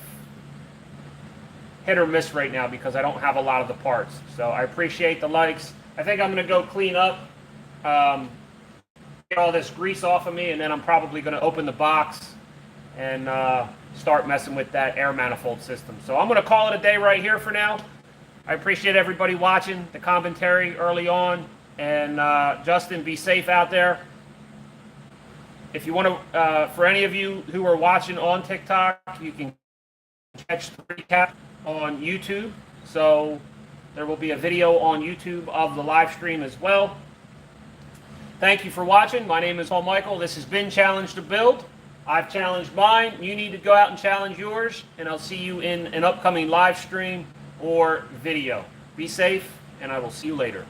Speaker 1: hit or miss right now because I don't have a lot of the parts. So I appreciate the likes. I think I'm going to go clean up, get all this grease off of me, and then I'm probably going to open the box and start messing with that air manifold system. So I'm going to call it a day right here for now. I appreciate everybody watching the commentary early on. And Justin, be safe out there. If you want to, for any of you who are watching on TikTok, you can catch the recap on YouTube. So there will be a video on YouTube of the live stream as well. Thank you for watching. My name is Paul Michael. This has been Challenge to Build. I've challenged mine. You need to go out and challenge yours, and I'll see you in an upcoming live stream or video. Be safe, and I will see you later.